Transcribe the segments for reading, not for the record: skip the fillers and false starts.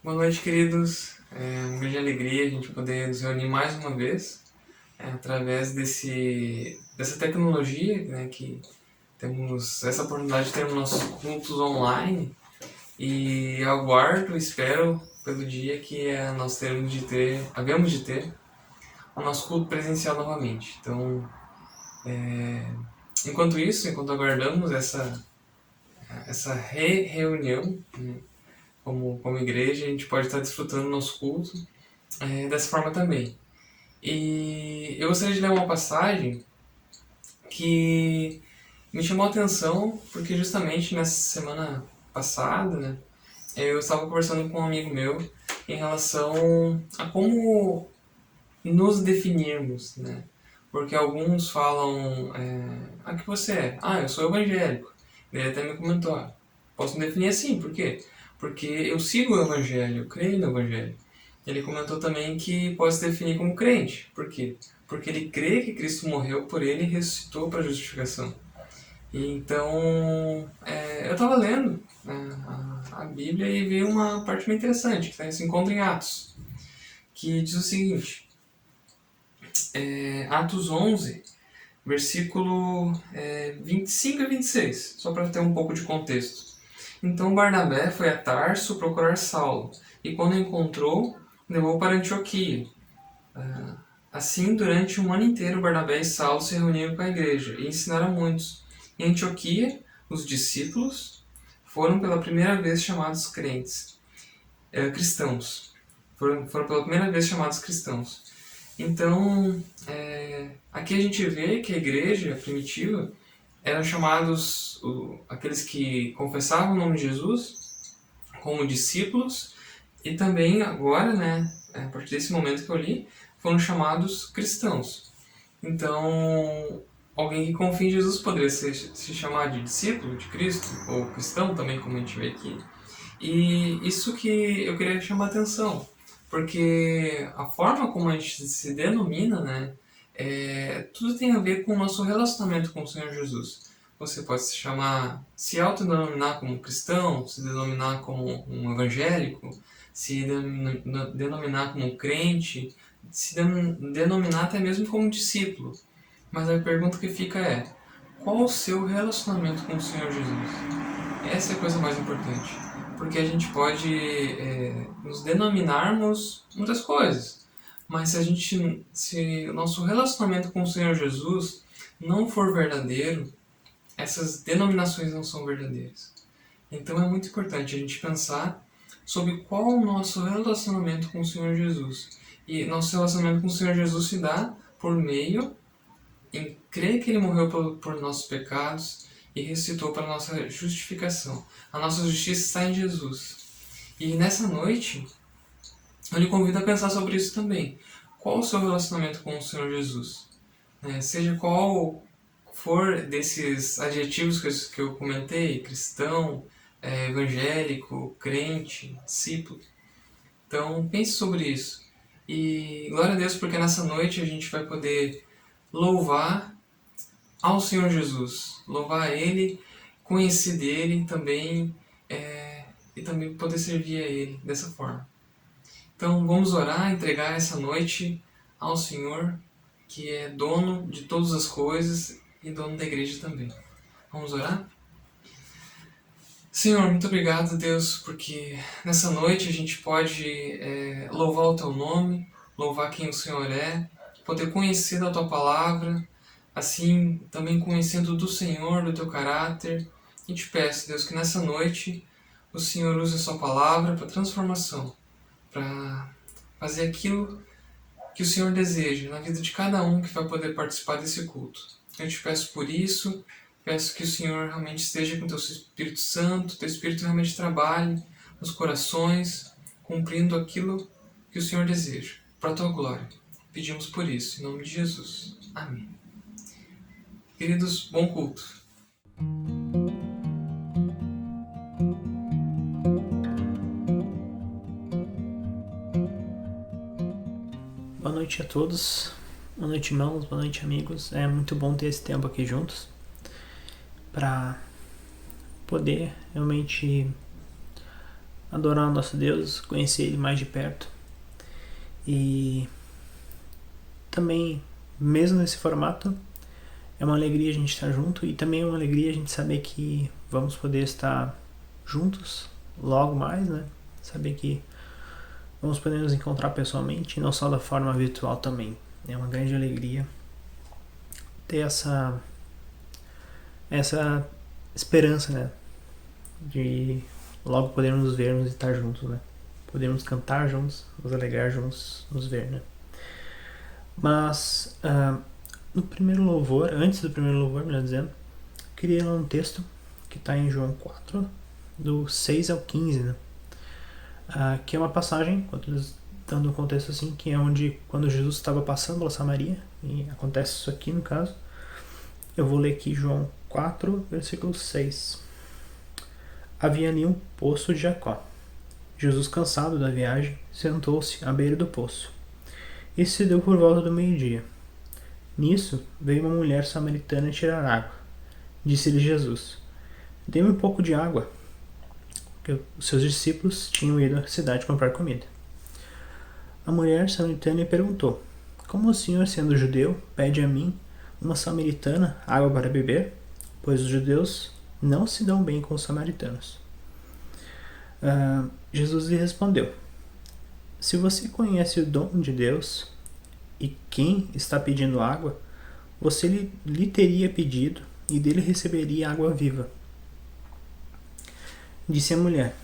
Boa noite, queridos. É uma grande alegria a gente poder nos reunir mais uma vez através dessa tecnologia, né, que temos essa oportunidade de termos nossos cultos online e aguardo, espero pelo dia que nós havemos de ter o nosso culto presencial novamente. Então, enquanto isso, enquanto aguardamos essa reunião, né, como igreja, a gente pode estar desfrutando do nosso culto dessa forma também. E eu gostaria de ler uma passagem que me chamou a atenção porque justamente nessa semana passada, né, eu estava conversando com um amigo meu em relação a como nos definirmos, né? Porque alguns falam, que você é? Ah, eu sou evangélico. Ele até me comentou, posso me definir assim, por quê? Porque eu sigo o evangelho, eu creio no evangelho. Ele comentou também que pode se definir como crente. Por quê? Porque ele crê que Cristo morreu por ele e ressuscitou para a justificação. E então, eu estava lendo, né, a Bíblia e vi uma parte bem interessante, que se encontra em Atos, que diz o seguinte, Atos 11, versículo 25 e 26, só para ter um pouco de contexto. Então Barnabé foi a Tarso procurar Saulo, e quando o encontrou, levou para Antioquia. Assim, durante um ano inteiro, Barnabé e Saulo se reuniram com a igreja e ensinaram a muitos. Em Antioquia, os discípulos foram pela primeira vez chamados cristãos. Foram pela primeira vez chamados cristãos. Então, aqui a gente vê que a igreja primitiva eram chamados aqueles que confessavam o nome de Jesus como discípulos e também agora, né, a partir desse momento que eu li, foram chamados cristãos. Então, alguém que confia em Jesus poderia se chamar de discípulo de Cristo, ou cristão também, como a gente vê aqui. E isso que eu queria chamar a atenção, porque a forma como a gente se denomina, né, tudo tem a ver com o nosso relacionamento com o Senhor Jesus. Você pode se autodenominar como cristão, se denominar como um evangélico, se denominar como crente, se denominar até mesmo como discípulo. Mas a pergunta que fica qual o seu relacionamento com o Senhor Jesus? Essa é a coisa mais importante, porque a gente pode nos denominarmos muitas coisas, mas se o nosso relacionamento com o Senhor Jesus não for verdadeiro, essas denominações não são verdadeiras. Então é muito importante a gente pensar sobre qual o nosso relacionamento com o Senhor Jesus. E nosso relacionamento com o Senhor Jesus se dá por meio em crer que Ele morreu por nossos pecados e ressuscitou para a nossa justificação. A nossa justiça está em Jesus. E nessa noite, eu lhe convido a pensar sobre isso também. Qual o seu relacionamento com o Senhor Jesus? Seja qual for desses adjetivos que eu comentei, cristão, evangélico, crente, discípulo. Então pense sobre isso. E glória a Deus porque nessa noite a gente vai poder louvar ao Senhor Jesus, louvar a Ele, conhecer dele também e também poder servir a Ele dessa forma. Então vamos orar, entregar essa noite ao Senhor, que é dono de todas as coisas e dono da igreja também. Vamos orar? Senhor, muito obrigado, Deus, porque nessa noite a gente pode louvar o Teu nome, louvar quem o Senhor é, poder conhecer da Tua palavra, assim também conhecendo do Senhor, do Teu caráter. E te peço, Deus, que nessa noite o Senhor use a Sua palavra para transformação, para fazer aquilo que o Senhor deseja na vida de cada um que vai poder participar desse culto. Eu te peço por isso, peço que o Senhor realmente esteja com o Teu Espírito Santo, Teu Espírito realmente trabalhe nos corações, cumprindo aquilo que o Senhor deseja, para a Tua glória. Pedimos por isso, em nome de Jesus. Amém. Queridos, bom culto. Boa noite a todos, boa noite irmãos, boa noite amigos. É muito bom ter esse tempo aqui juntos para poder realmente adorar o nosso Deus, conhecer Ele mais de perto. E também, mesmo nesse formato, é uma alegria a gente estar junto e também é uma alegria a gente saber que vamos poder estar juntos logo mais, né? Saber que vamos poder nos encontrar pessoalmente, não só da forma virtual também. É uma grande alegria ter essa esperança, né? De logo podermos nos vermos e estar juntos, né? Podermos cantar juntos, nos alegrar juntos, nos ver, né? Mas no primeiro louvor, antes do primeiro louvor, melhor dizendo, eu queria ler um texto que está em João 4, do 6 ao 15, né? Que é uma passagem, dando um contexto assim, que é onde, quando Jesus estava passando pela Samaria, e acontece isso aqui no caso, eu vou ler aqui João 4, versículo 6. Havia ali um poço de Jacó. Jesus, cansado da viagem, sentou-se à beira do poço. Isso se deu por volta do meio-dia. Nisso, veio uma mulher samaritana tirar água. Disse-lhe Jesus: Dê-me um pouco de água, porque os seus discípulos tinham ido à cidade comprar comida. A mulher samaritana lhe perguntou: Como o senhor, sendo judeu, pede a mim, uma samaritana, água para beber? Pois os judeus não se dão bem com os samaritanos. Jesus lhe respondeu: Se você conhece o dom de Deus e quem está pedindo água, você lhe teria pedido e dele receberia água viva. Disse a mulher: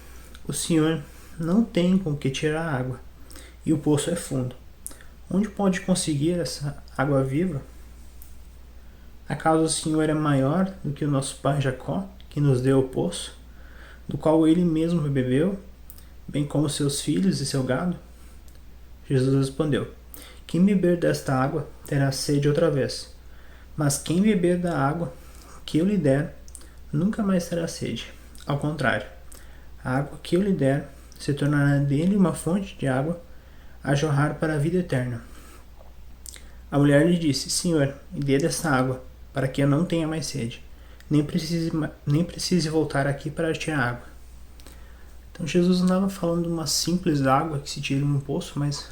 O senhor não tem com que tirar água e o poço é fundo. Onde pode conseguir essa água viva? Acaso o senhor é maior do que o nosso pai Jacó, que nos deu o poço, do qual ele mesmo bebeu, bem como seus filhos e seu gado? Jesus respondeu: Quem beber desta água terá sede outra vez, mas quem beber da água que eu lhe der nunca mais terá sede. Ao contrário, a água que eu lhe der se tornará dele uma fonte de água a jorrar para a vida eterna. A mulher lhe disse: Senhor, me dê desta água, para que eu não tenha mais sede, nem precise voltar aqui para tirar água. Então Jesus não estava falando de uma simples água que se tira em um poço, mas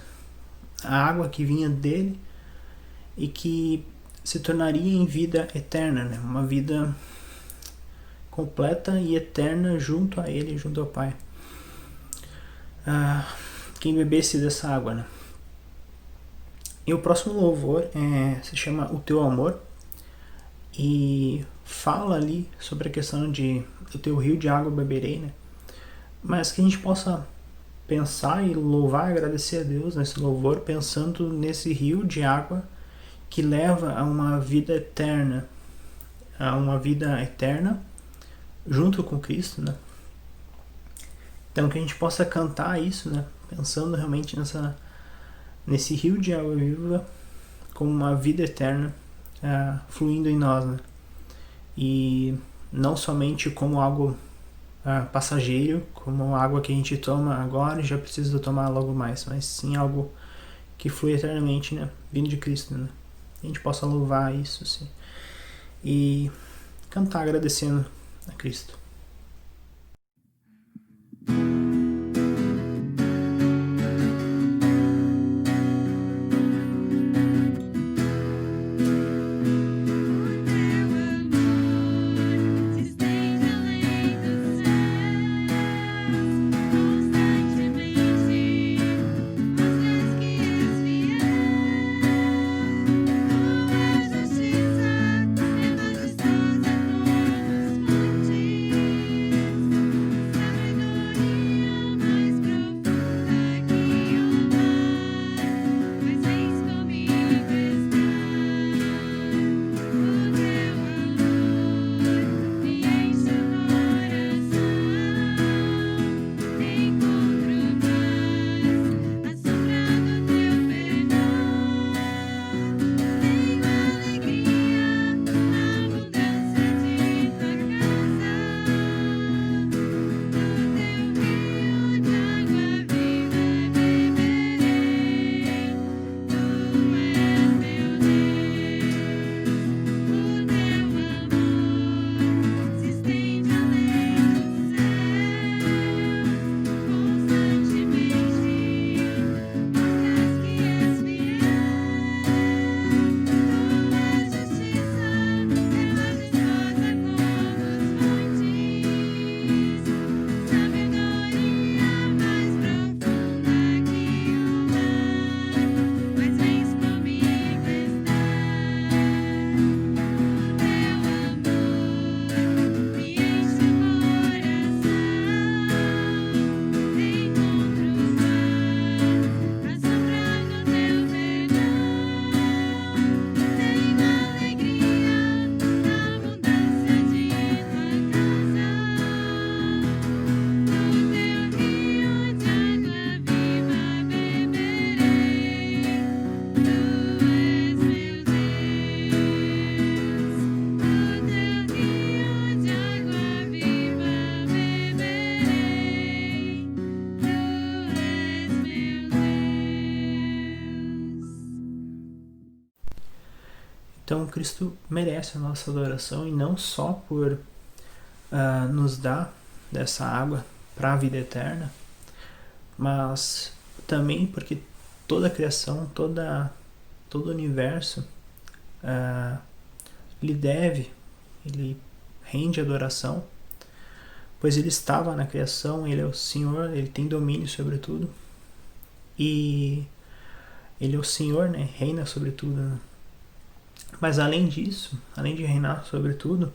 a água que vinha dele e que se tornaria em vida eterna, né? Uma vida completa e eterna junto a ele, junto ao Pai. Quem bebesse dessa água, né? E o próximo louvor se chama O Teu Amor e fala ali sobre a questão de o teu rio de água beberei, né? Mas que a gente possa pensar e louvar e agradecer a Deus nesse louvor, pensando nesse rio de água que leva a uma vida eterna, junto com Cristo, né? Então que a gente possa cantar isso, né? Pensando realmente nesse rio de água viva como uma vida eterna fluindo em nós, né? E não somente como algo passageiro, como água que a gente toma agora e já precisa tomar logo mais, mas sim algo que flui eternamente, né? Vindo de Cristo, né? A gente possa louvar isso, sim. E cantar agradecendo a Cristo. Então Cristo merece a nossa adoração, e não só por nos dar dessa água para a vida eterna, mas também porque toda a criação, todo o universo ele rende adoração, pois ele estava na criação, ele é o Senhor, ele tem domínio sobre tudo, e ele é o Senhor, né? Reina sobre tudo, né? Mas além disso, além de reinar sobre tudo,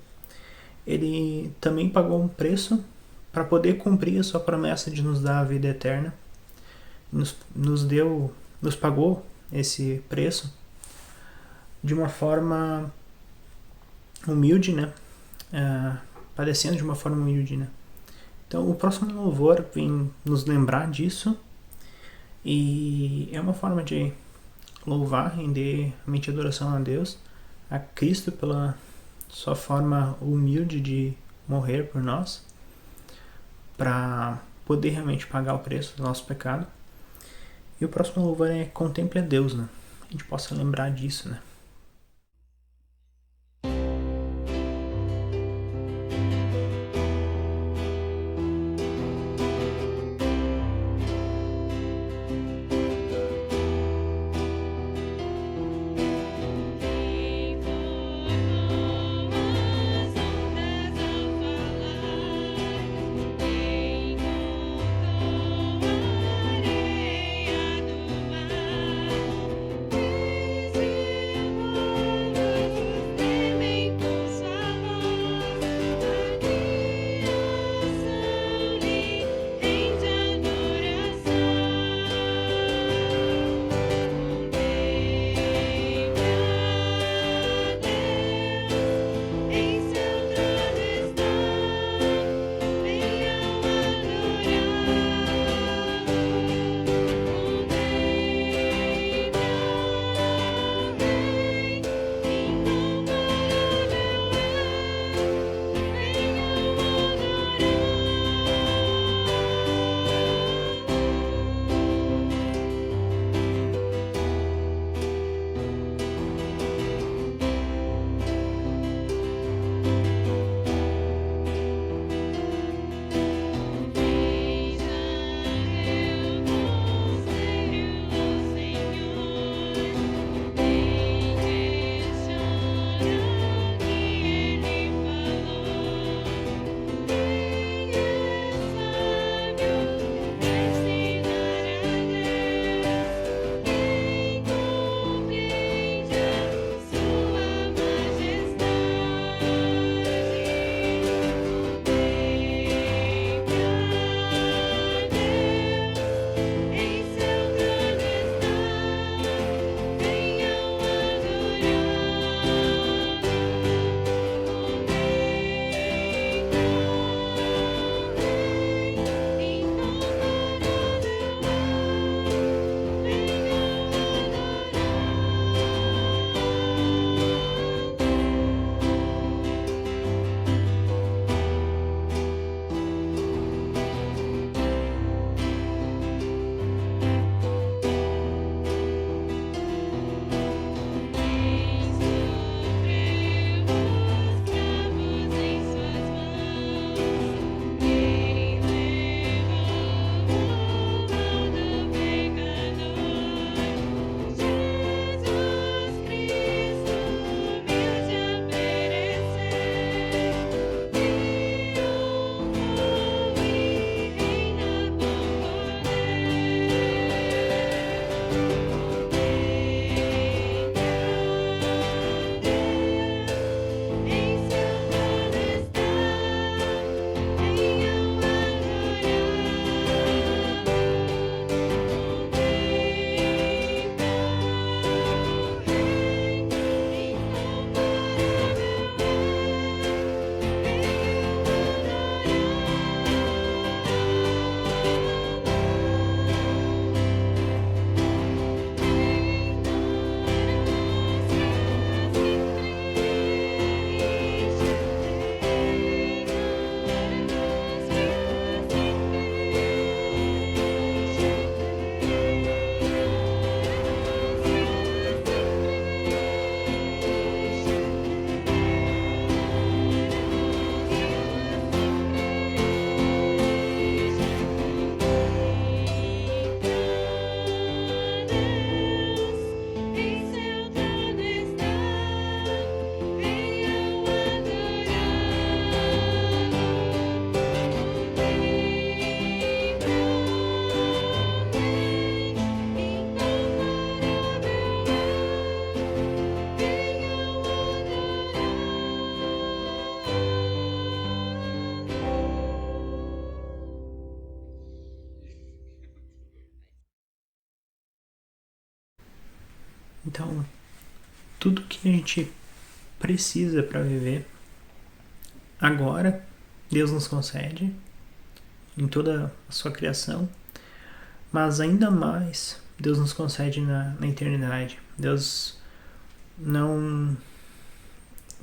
ele também pagou um preço para poder cumprir a sua promessa de nos dar a vida eterna. Nos pagou esse preço de uma forma humilde, né? Padecendo de uma forma humilde, né? Então o próximo louvor vem nos lembrar disso, e é uma forma de louvar, render mente adoração a Deus, a Cristo, pela sua forma humilde de morrer por nós, para poder realmente pagar o preço do nosso pecado. E o próximo louvor é Contemple a Deus, né? A gente possa lembrar disso, né? Então, tudo que a gente precisa para viver, agora Deus nos concede em toda a sua criação, mas ainda mais Deus nos concede na eternidade. Deus não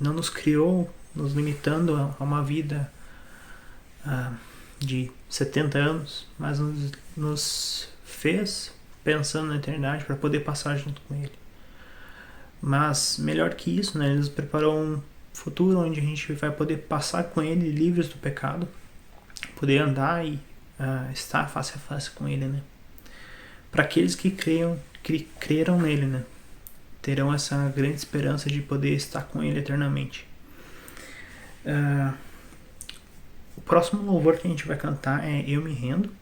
nos criou nos limitando a uma vida de 70 anos, mas nos fez pensando na eternidade para poder passar junto com Ele. Mas melhor que isso, né? Ele nos preparou um futuro onde a gente vai poder passar com Ele livres do pecado, poder andar e estar face a face com Ele, né? Para aqueles que creram nele, né? Terão essa grande esperança de poder estar com Ele eternamente. O próximo louvor que a gente vai cantar é Eu Me Rendo,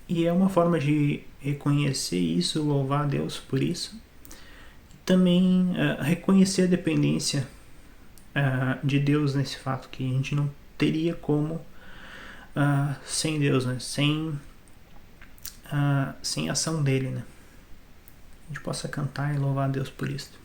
e é uma forma de reconhecer isso, louvar a Deus por isso, e também reconhecer a dependência de Deus nesse fato, que a gente não teria como sem Deus, né? Sem a ação dele, né? A gente possa cantar e louvar a Deus por isso.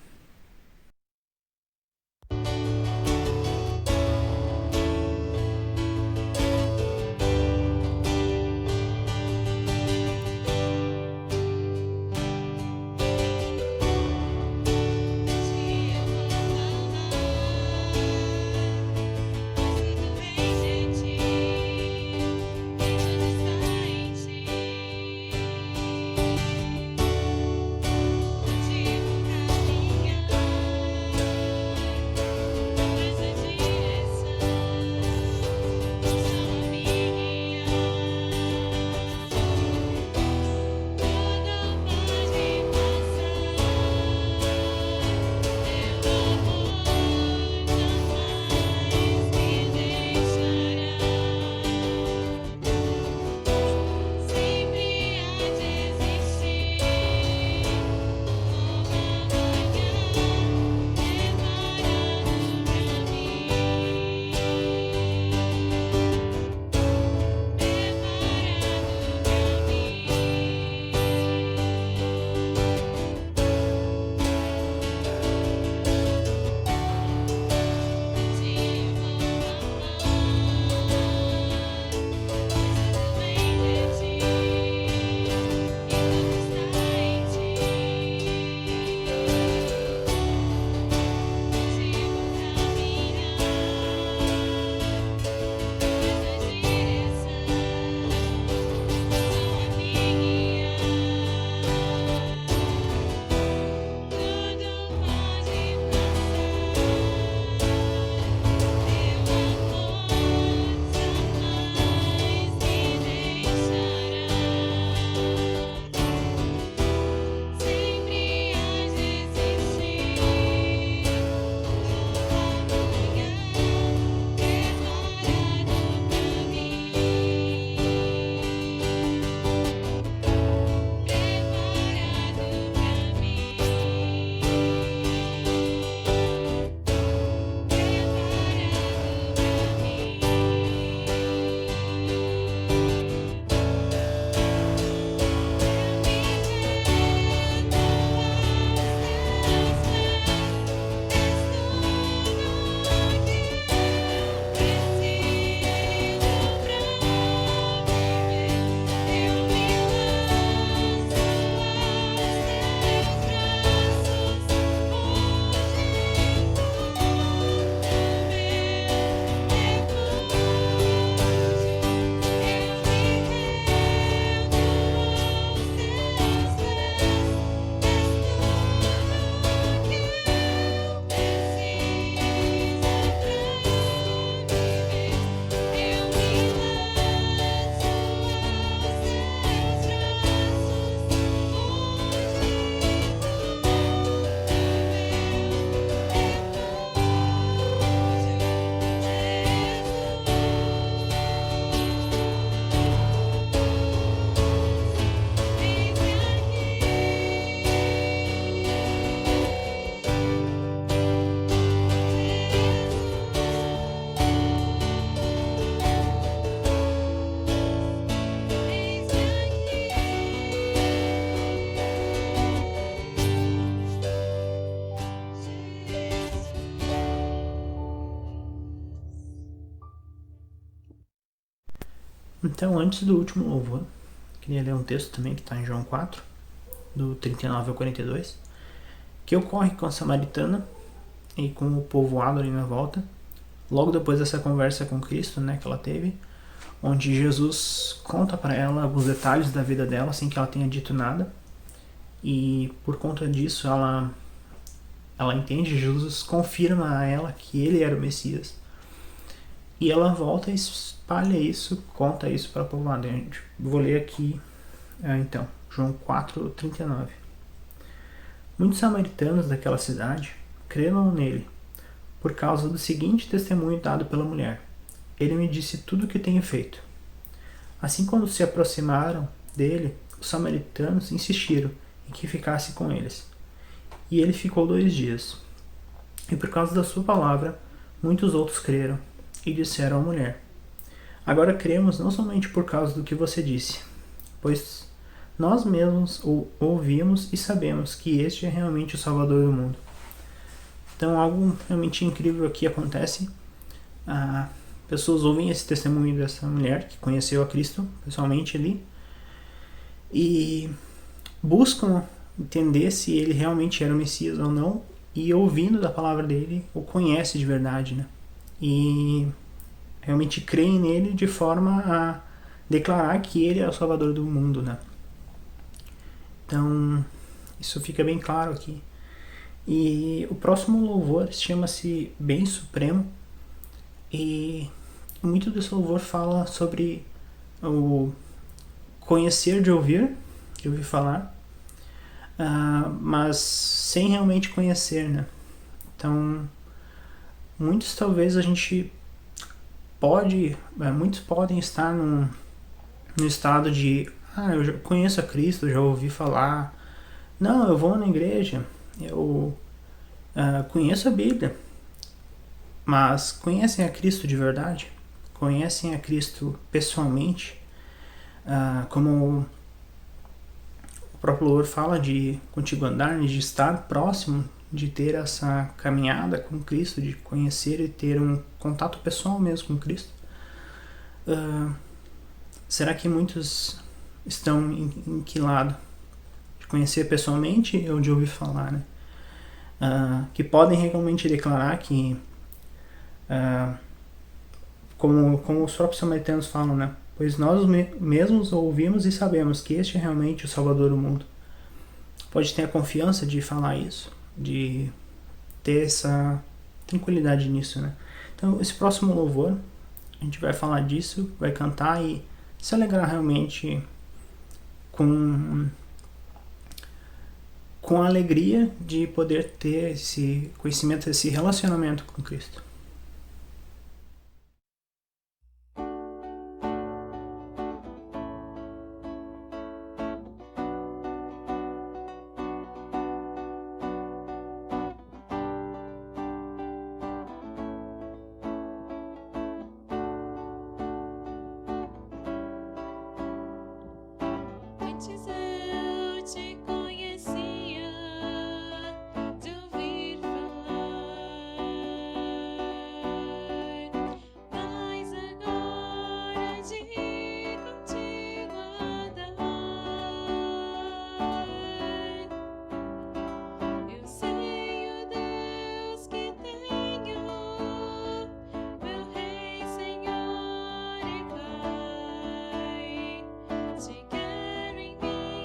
Então, antes do último louvor, queria ler um texto também que está em João 4, do 39 ao 42, que ocorre com a samaritana e com o povoado ali na volta, logo depois dessa conversa com Cristo, né, que ela teve, onde Jesus conta para ela os detalhes da vida dela sem que ela tenha dito nada, e por conta disso ela entende, Jesus confirma a ela que ele era o Messias, e ela volta e espalha isso, conta isso para o povoado. Eu vou ler aqui então, João 4:39. Muitos samaritanos daquela cidade creram nele por causa do seguinte testemunho dado pela mulher: ele me disse tudo o que tenho feito. Assim, quando se aproximaram dele, os samaritanos insistiram em que ficasse com eles. E ele ficou 2 dias. E por causa da sua palavra, muitos outros creram e disseram à mulher: agora cremos não somente por causa do que você disse, pois nós mesmos o ouvimos e sabemos que este é realmente o Salvador do mundo. Então, algo realmente incrível aqui acontece. Pessoas ouvem esse testemunho dessa mulher que conheceu a Cristo pessoalmente ali e buscam entender se ele realmente era o Messias ou não, e ouvindo da palavra dele, o conhece de verdade, né? E realmente creem nele de forma a declarar que ele é o Salvador do mundo, né? Então, isso fica bem claro aqui. E o próximo louvor chama-se Bem Supremo, e muito desse louvor fala sobre o conhecer de ouvir falar, mas sem realmente conhecer, né? Então, muitos podem estar no estado de eu já conheço a Cristo, já ouvi falar, não, eu vou na igreja, eu conheço a Bíblia, mas conhecem a Cristo de verdade? Conhecem a Cristo pessoalmente? Como o próprio louvor fala de contigo andar, de estar próximo, de ter essa caminhada com Cristo, de conhecer e ter um contato pessoal mesmo com Cristo. Será que muitos estão em que lado? De conhecer pessoalmente ou de ouvir falar, né? Que podem realmente declarar que, como os próprios samaritanos falam, né? Pois nós mesmos ouvimos e sabemos que este é realmente o Salvador do mundo. Pode ter a confiança de falar isso, de ter essa tranquilidade nisso, né? Então, esse próximo louvor, a gente vai falar disso, vai cantar e se alegrar realmente com a alegria de poder ter esse conhecimento, esse relacionamento com Cristo. Antes eu te conhecia de ouvir falar, mas agora de contigo andar. Eu sei, o Deus que tenho, meu Rei, Senhor e Pai. Te quero em mim.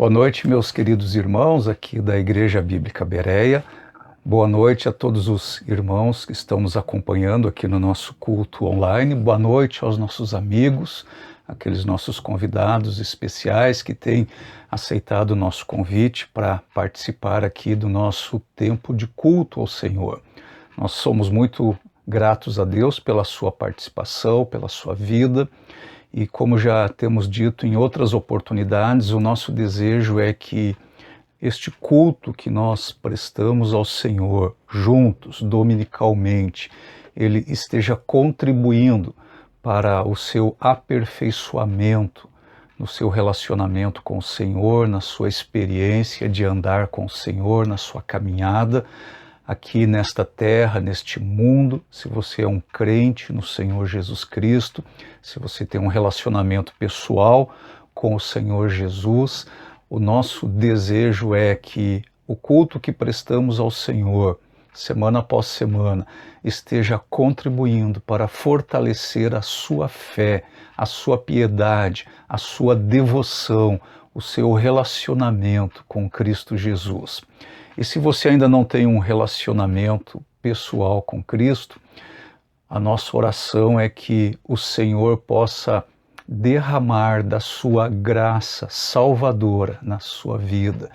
Boa noite, meus queridos irmãos aqui da Igreja Bíblica Bereia. Boa noite a todos os irmãos que estão nos acompanhando aqui no nosso culto online. Boa noite aos nossos amigos, aqueles nossos convidados especiais que têm aceitado o nosso convite para participar aqui do nosso tempo de culto ao Senhor. Nós somos muito gratos a Deus pela sua participação, pela sua vida. E como já temos dito em outras oportunidades, o nosso desejo é que este culto que nós prestamos ao Senhor juntos, dominicalmente, ele esteja contribuindo para o seu aperfeiçoamento no seu relacionamento com o Senhor, na sua experiência de andar com o Senhor, na sua caminhada aqui nesta terra, neste mundo. Se você é um crente no Senhor Jesus Cristo, se você tem um relacionamento pessoal com o Senhor Jesus, o nosso desejo é que o culto que prestamos ao Senhor, semana após semana, esteja contribuindo para fortalecer a sua fé, a sua piedade, a sua devoção, o seu relacionamento com Cristo Jesus. E se você ainda não tem um relacionamento pessoal com Cristo, a nossa oração é que o Senhor possa derramar da sua graça salvadora na sua vida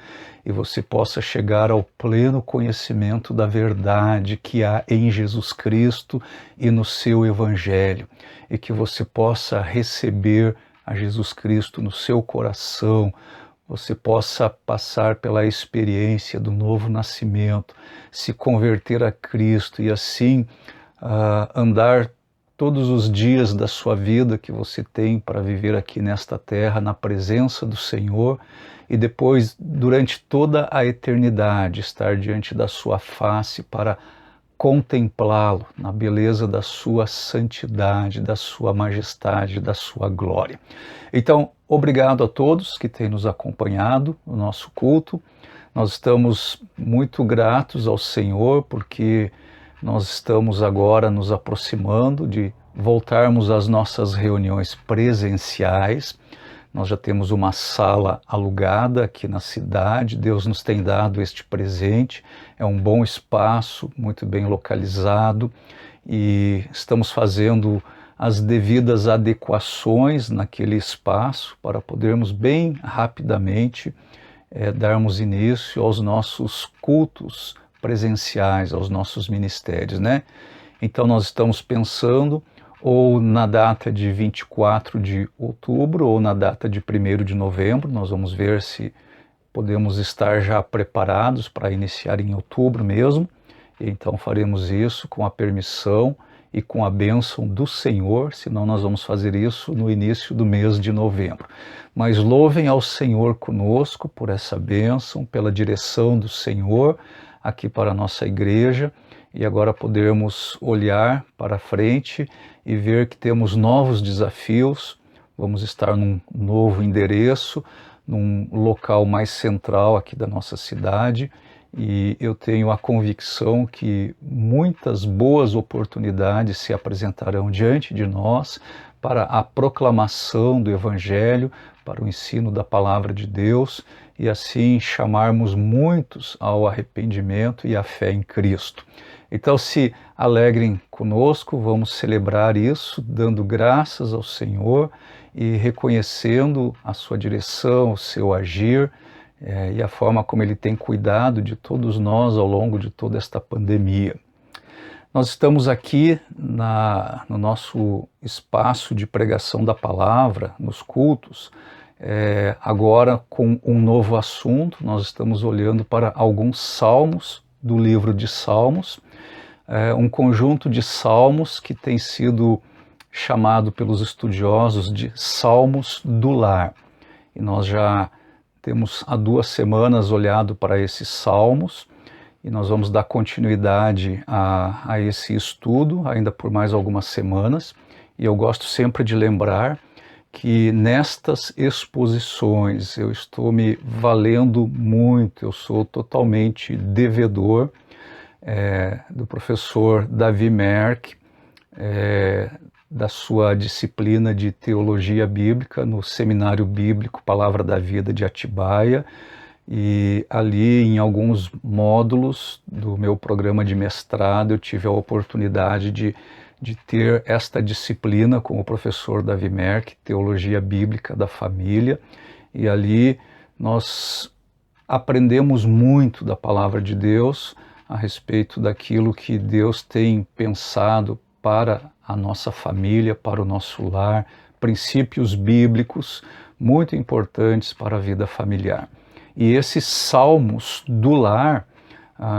e você possa chegar ao pleno conhecimento da verdade que há em Jesus Cristo e no seu Evangelho, e que você possa receber a Jesus Cristo no seu coração, você possa passar pela experiência do novo nascimento, se converter a Cristo e assim andar todos os dias da sua vida que você tem para viver aqui nesta terra, na presença do Senhor, e depois, durante toda a eternidade, estar diante da sua face para contemplá-lo na beleza da sua santidade, da sua majestade, da sua glória. Então, obrigado a todos que têm nos acompanhado no nosso culto. Nós estamos muito gratos ao Senhor porque nós estamos agora nos aproximando de voltarmos às nossas reuniões presenciais. Nós já temos uma sala alugada aqui na cidade, Deus nos tem dado este presente, é um bom espaço, muito bem localizado, e estamos fazendo as devidas adequações naquele espaço para podermos bem rapidamente darmos início aos nossos cultos presenciais, aos nossos ministérios, né? Então nós estamos pensando ou na data de 24 de outubro ou na data de 1º de novembro, nós vamos ver se podemos estar já preparados para iniciar em outubro mesmo, então faremos isso com a permissão e com a bênção do Senhor, senão nós vamos fazer isso no início do mês de novembro. Mas louvem ao Senhor conosco por essa bênção, pela direção do Senhor aqui para a nossa igreja, e agora podermos olhar para frente e ver que temos novos desafios. Vamos estar num novo endereço, num local mais central aqui da nossa cidade, e eu tenho a convicção que muitas boas oportunidades se apresentarão diante de nós para a proclamação do Evangelho, para o ensino da Palavra de Deus, e assim chamarmos muitos ao arrependimento e à fé em Cristo. Então se alegrem conosco, vamos celebrar isso, dando graças ao Senhor e reconhecendo a sua direção, o seu agir e a forma como Ele tem cuidado de todos nós ao longo de toda esta pandemia. Nós estamos aqui no nosso espaço de pregação da palavra, nos cultos, agora com um novo assunto. Nós estamos olhando para alguns salmos do livro de Salmos, um conjunto de salmos que tem sido chamado pelos estudiosos de Salmos do Lar. E nós já temos há 2 semanas olhado para esses salmos e nós vamos dar continuidade a esse estudo ainda por mais algumas semanas. E eu gosto sempre de lembrar que nestas exposições eu estou me valendo muito, eu sou totalmente devedor do professor Davi Merck, da sua disciplina de teologia bíblica no Seminário Bíblico Palavra da Vida de Atibaia, e ali em alguns módulos do meu programa de mestrado eu tive a oportunidade de ter esta disciplina com o professor Davi Merck, Teologia Bíblica da Família, e ali nós aprendemos muito da Palavra de Deus a respeito daquilo que Deus tem pensado para a nossa família, para o nosso lar, princípios bíblicos muito importantes para a vida familiar. E esses salmos do lar,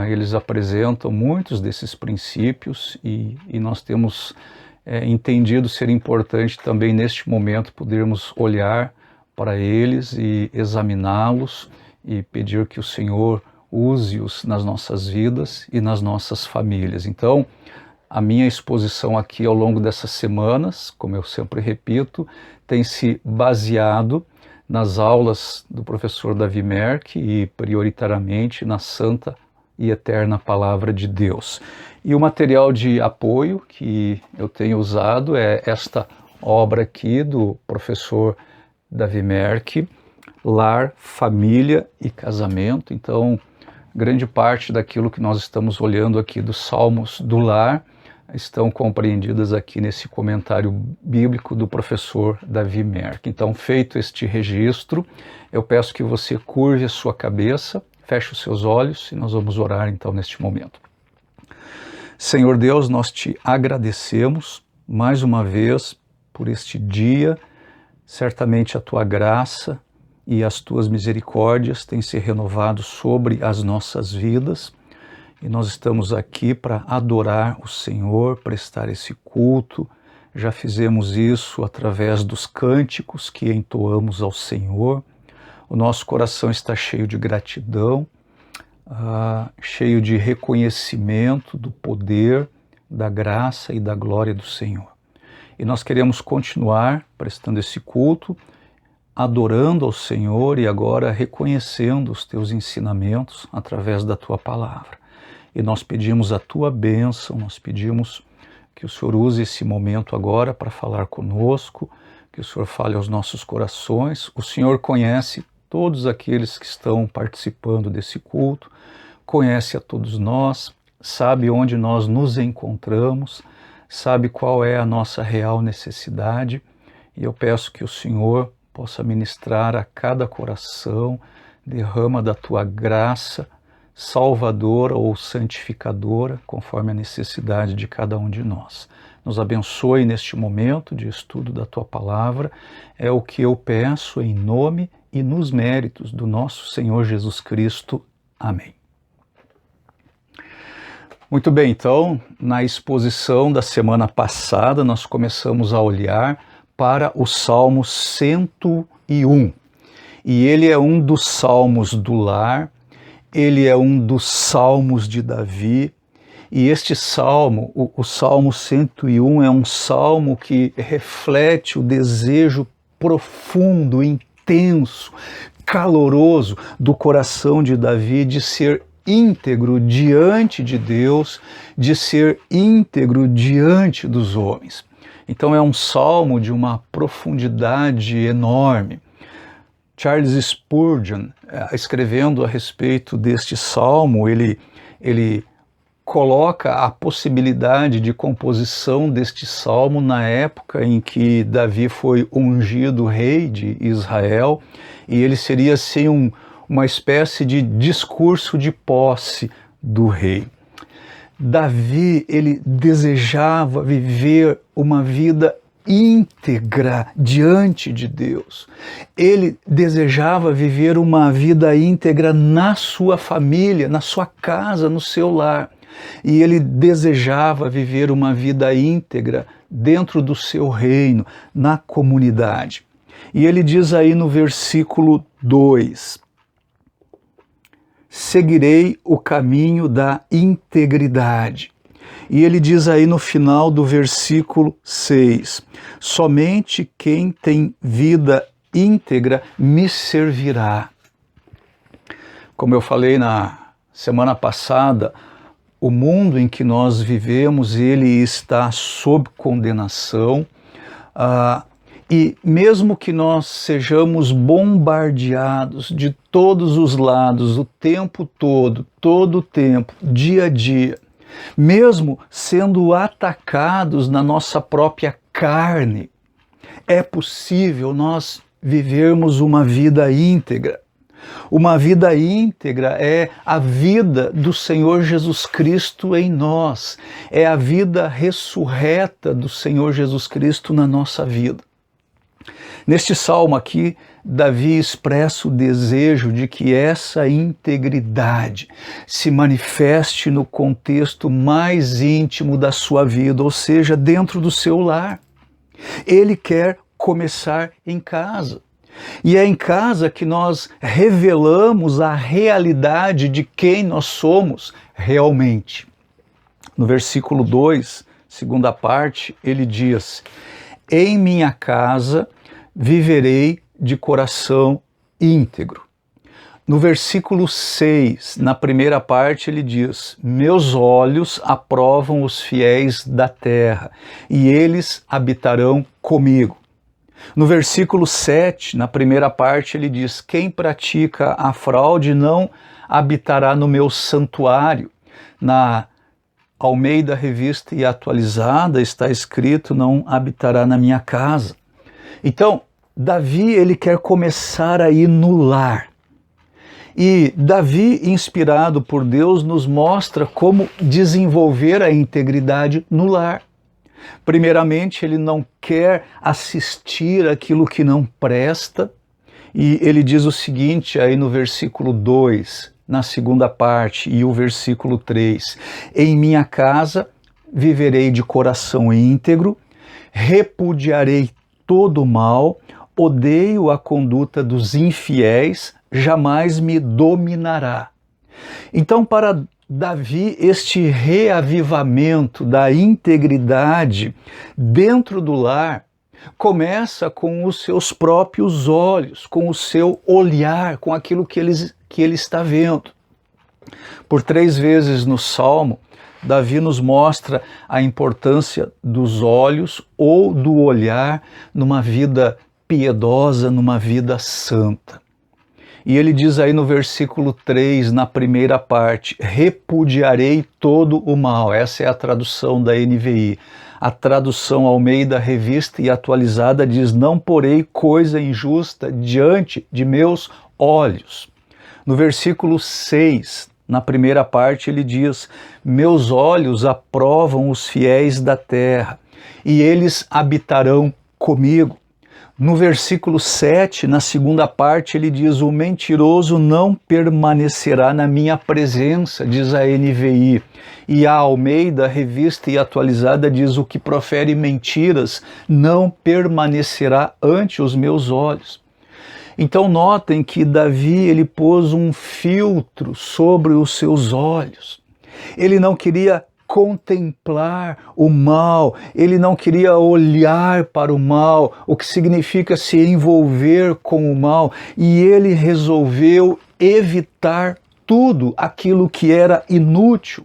eles apresentam muitos desses princípios e nós temos entendido ser importante também neste momento podermos olhar para eles e examiná-los e pedir que o Senhor use-os nas nossas vidas e nas nossas famílias. Então, a minha exposição aqui ao longo dessas semanas, como eu sempre repito, tem se baseado nas aulas do professor Davi Merck e prioritariamente na santa e eterna Palavra de Deus. E o material de apoio que eu tenho usado é esta obra aqui do professor Davi Merck, Lar, Família e Casamento. Então, grande parte daquilo que nós estamos olhando aqui dos Salmos do Lar estão compreendidas aqui nesse comentário bíblico do professor Davi Merck. Então, feito este registro, eu peço que você curve a sua cabeça, feche os seus olhos e nós vamos orar então neste momento. Senhor Deus, nós te agradecemos mais uma vez por este dia. Certamente a tua graça e as tuas misericórdias têm se renovado sobre as nossas vidas. E nós estamos aqui para adorar o Senhor, prestar esse culto. Já fizemos isso através dos cânticos que entoamos ao Senhor. O nosso coração está cheio de gratidão, cheio de reconhecimento do poder, da graça e da glória do Senhor. E nós queremos continuar prestando esse culto, adorando ao Senhor e agora reconhecendo os teus ensinamentos através da tua palavra. E nós pedimos a tua bênção, nós pedimos que o Senhor use esse momento agora para falar conosco, que o Senhor fale aos nossos corações. O Senhor conhece todos aqueles que estão participando desse culto, conhece a todos nós, sabe onde nós nos encontramos, sabe qual é a nossa real necessidade, e eu peço que o Senhor possa ministrar a cada coração, derrama da tua graça, salvadora ou santificadora, conforme a necessidade de cada um de nós. Nos abençoe neste momento de estudo da tua palavra, é o que eu peço em nome e nos méritos do nosso Senhor Jesus Cristo. Amém. Muito bem, então, na exposição da semana passada, nós começamos a olhar para o Salmo 101. E ele é um dos salmos do lar, ele é um dos salmos de Davi, e este salmo, o Salmo 101, é um salmo que reflete o desejo profundo, intenso, caloroso do coração de Davi de ser íntegro diante de Deus, de ser íntegro diante dos homens. Então é um salmo de uma profundidade enorme. Charles Spurgeon, escrevendo a respeito deste salmo, ele coloca a possibilidade de composição deste salmo na época em que Davi foi ungido rei de Israel, e ele seria assim uma espécie de discurso de posse do rei. Davi, ele desejava viver uma vida íntegra diante de Deus. Ele desejava viver uma vida íntegra na sua família, na sua casa, no seu lar. E ele desejava viver uma vida íntegra dentro do seu reino, na comunidade. E ele diz aí no versículo 2: seguirei o caminho da integridade. E ele diz aí no final do versículo 6, somente quem tem vida íntegra me servirá. Como eu falei na semana passada, o mundo em que nós vivemos, ele está sob condenação, e mesmo que nós sejamos bombardeados de todos os lados, o tempo todo o tempo, dia a dia, mesmo sendo atacados na nossa própria carne, é possível nós vivermos uma vida íntegra. Uma vida íntegra é a vida do Senhor Jesus Cristo em nós, é a vida ressurreta do Senhor Jesus Cristo na nossa vida. Neste salmo aqui, Davi expressa o desejo de que essa integridade se manifeste no contexto mais íntimo da sua vida, ou seja, dentro do seu lar. Ele quer começar em casa. E é em casa que nós revelamos a realidade de quem nós somos realmente. No versículo 2, segunda parte, ele diz: em minha casa viverei de coração íntegro. No versículo 6, na primeira parte, ele diz: meus olhos aprovam os fiéis da terra, e eles habitarão comigo. No versículo 7, na primeira parte, ele diz: quem pratica a fraude não habitará no meu santuário. Na Almeida Revista e Atualizada está escrito: não habitará na minha casa. Então, Davi, ele quer começar aí no lar. E Davi, inspirado por Deus, nos mostra como desenvolver a integridade no lar. Primeiramente, ele não quer assistir aquilo que não presta, e ele diz o seguinte aí no versículo 2, na segunda parte, e o versículo 3: em minha casa viverei de coração íntegro, repudiarei todo o mal, odeio a conduta dos infiéis, jamais me dominará. Então, para Davi, este reavivamento da integridade dentro do lar começa com os seus próprios olhos, com o seu olhar, com aquilo que ele está vendo. Por 3 vezes no Salmo, Davi nos mostra a importância dos olhos ou do olhar numa vida piedosa, numa vida santa. E ele diz aí no versículo 3, na primeira parte: repudiarei todo o mal. Essa é a tradução da NVI. A tradução Almeida Revista e Atualizada diz: não porei coisa injusta diante de meus olhos. No versículo 6, na primeira parte, ele diz: meus olhos aprovam os fiéis da terra, e eles habitarão comigo. No versículo 7, na segunda parte, ele diz: o mentiroso não permanecerá na minha presença, diz a NVI. E a Almeida Revista e Atualizada diz: o que profere mentiras não permanecerá ante os meus olhos. Então notem que Davi, ele pôs um filtro sobre os seus olhos. Ele não queria contemplar o mal, ele não queria olhar para o mal, o que significa se envolver com o mal, e ele resolveu evitar tudo aquilo que era inútil,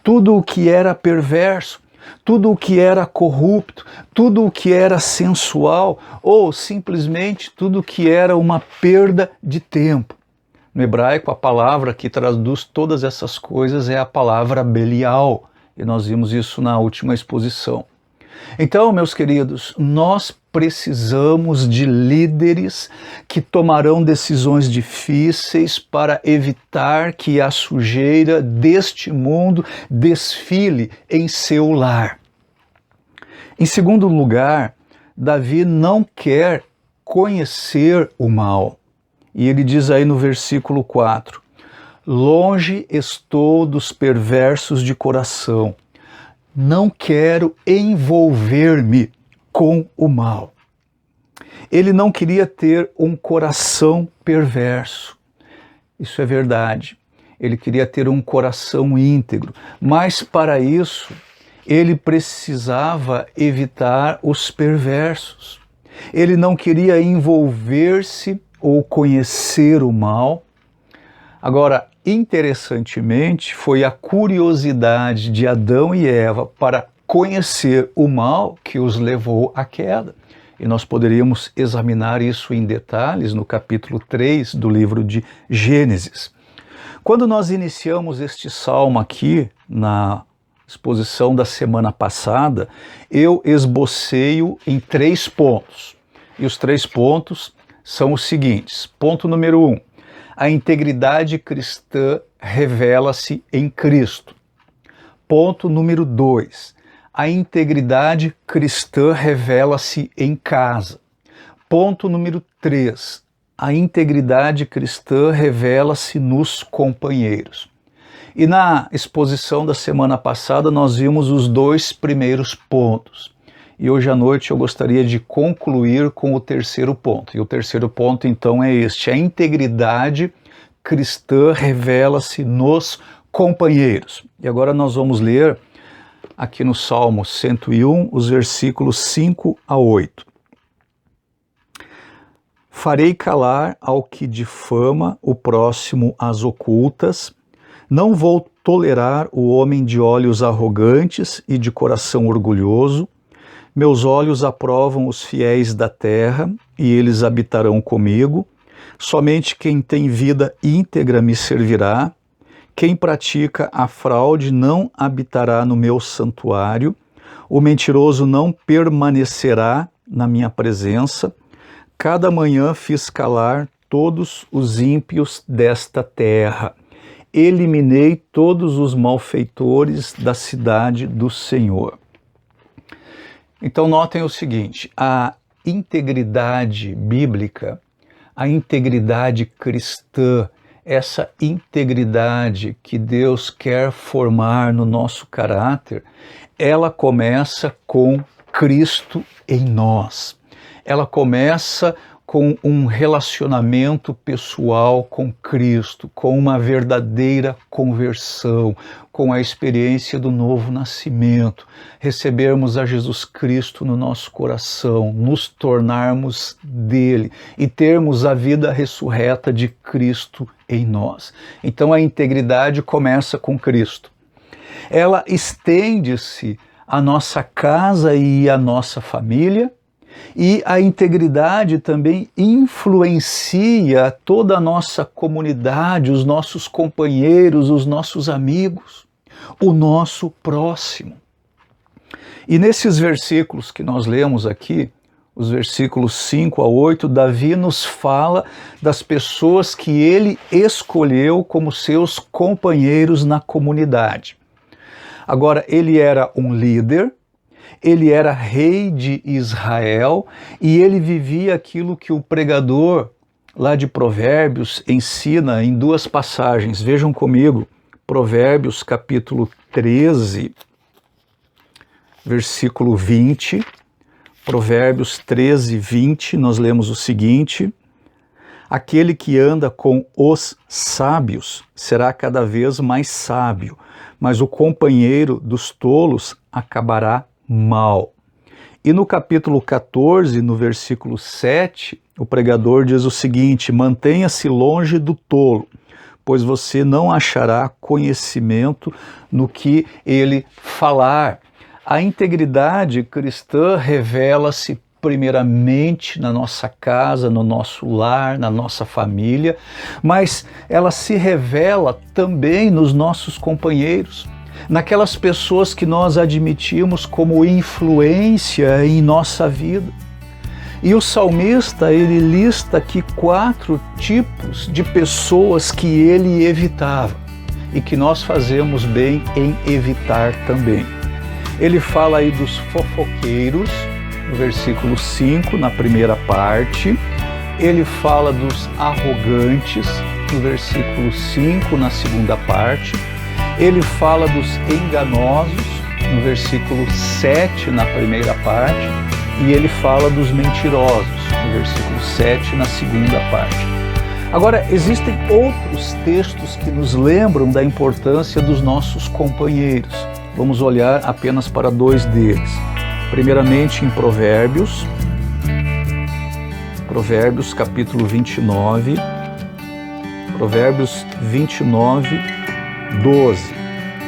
tudo o que era perverso, tudo o que era corrupto, tudo o que era sensual, ou simplesmente tudo o que era uma perda de tempo. No hebraico, a palavra que traduz todas essas coisas é a palavra Belial, e nós vimos isso na última exposição. Então, meus queridos, nós precisamos de líderes que tomarão decisões difíceis para evitar que a sujeira deste mundo desfile em seu lar. Em segundo lugar, Davi não quer conhecer o mal. E ele diz aí no versículo 4, longe estou dos perversos de coração, não quero envolver-me com o mal. Ele não queria ter um coração perverso, isso é verdade. Ele queria ter um coração íntegro, mas para isso ele precisava evitar os perversos. Ele não queria envolver-se ou conhecer o mal. Agora, interessantemente, foi a curiosidade de Adão e Eva para conhecer o mal que os levou à queda. E nós poderíamos examinar isso em detalhes no capítulo 3 do livro de Gênesis. Quando nós iniciamos este salmo aqui, na exposição da semana passada, eu esbocei-o em 3 pontos. E os 3 pontos são os seguintes. Ponto número 1. A integridade cristã revela-se em Cristo. Ponto número 2. A integridade cristã revela-se em casa. Ponto número 3. A integridade cristã revela-se nos companheiros. E na exposição da semana passada nós vimos os 2 primeiros pontos. E hoje à noite eu gostaria de concluir com o 3º ponto. E o 3º ponto então é este: a integridade cristã revela-se nos companheiros. E agora nós vamos ler aqui no Salmo 101, os versículos 5 a 8. Farei calar ao que difama o próximo às ocultas, não vou tolerar o homem de olhos arrogantes e de coração orgulhoso. Meus olhos aprovam os fiéis da terra, e eles habitarão comigo. Somente quem tem vida íntegra me servirá. Quem pratica a fraude não habitará no meu santuário. O mentiroso não permanecerá na minha presença. Cada manhã fiz calar todos os ímpios desta terra. Eliminei todos os malfeitores da cidade do Senhor. Então notem o seguinte: a integridade bíblica, a integridade cristã, essa integridade que Deus quer formar no nosso caráter, ela começa com Cristo em nós. Ela começa com um relacionamento pessoal com Cristo, com uma verdadeira conversão, com a experiência do novo nascimento, recebermos a Jesus Cristo no nosso coração, nos tornarmos dele e termos a vida ressurreta de Cristo em nós. Então a integridade começa com Cristo. Ela estende-se à nossa casa e à nossa família, e a integridade também influencia toda a nossa comunidade, os nossos companheiros, os nossos amigos, o nosso próximo. E nesses versículos que nós lemos aqui, os versículos 5 a 8, Davi nos fala das pessoas que ele escolheu como seus companheiros na comunidade. Agora, ele era um líder, ele era rei de Israel e ele vivia aquilo que o pregador lá de Provérbios ensina em 2 passagens. Vejam comigo, Provérbios capítulo 13, versículo 20. Provérbios 13, 20, nós lemos o seguinte: aquele que anda com os sábios será cada vez mais sábio, mas o companheiro dos tolos acabará mal. E no capítulo 14, no versículo 7, o pregador diz o seguinte: mantenha-se longe do tolo, pois você não achará conhecimento no que ele falar. A integridade cristã revela-se primeiramente na nossa casa, no nosso lar, na nossa família, mas ela se revela também nos nossos companheiros, naquelas pessoas que nós admitimos como influência em nossa vida. E o salmista, ele lista aqui 4 tipos de pessoas que ele evitava e que nós fazemos bem em evitar também. Ele fala aí dos fofoqueiros, no versículo 5, na primeira parte. Ele fala dos arrogantes, no versículo 5, na segunda parte. Ele fala dos enganosos, no versículo 7, na primeira parte. E ele fala dos mentirosos, no versículo 7, na segunda parte. Agora, existem outros textos que nos lembram da importância dos nossos companheiros. Vamos olhar apenas para 2 deles. Primeiramente em Provérbios capítulo 29, Provérbios 29, 12.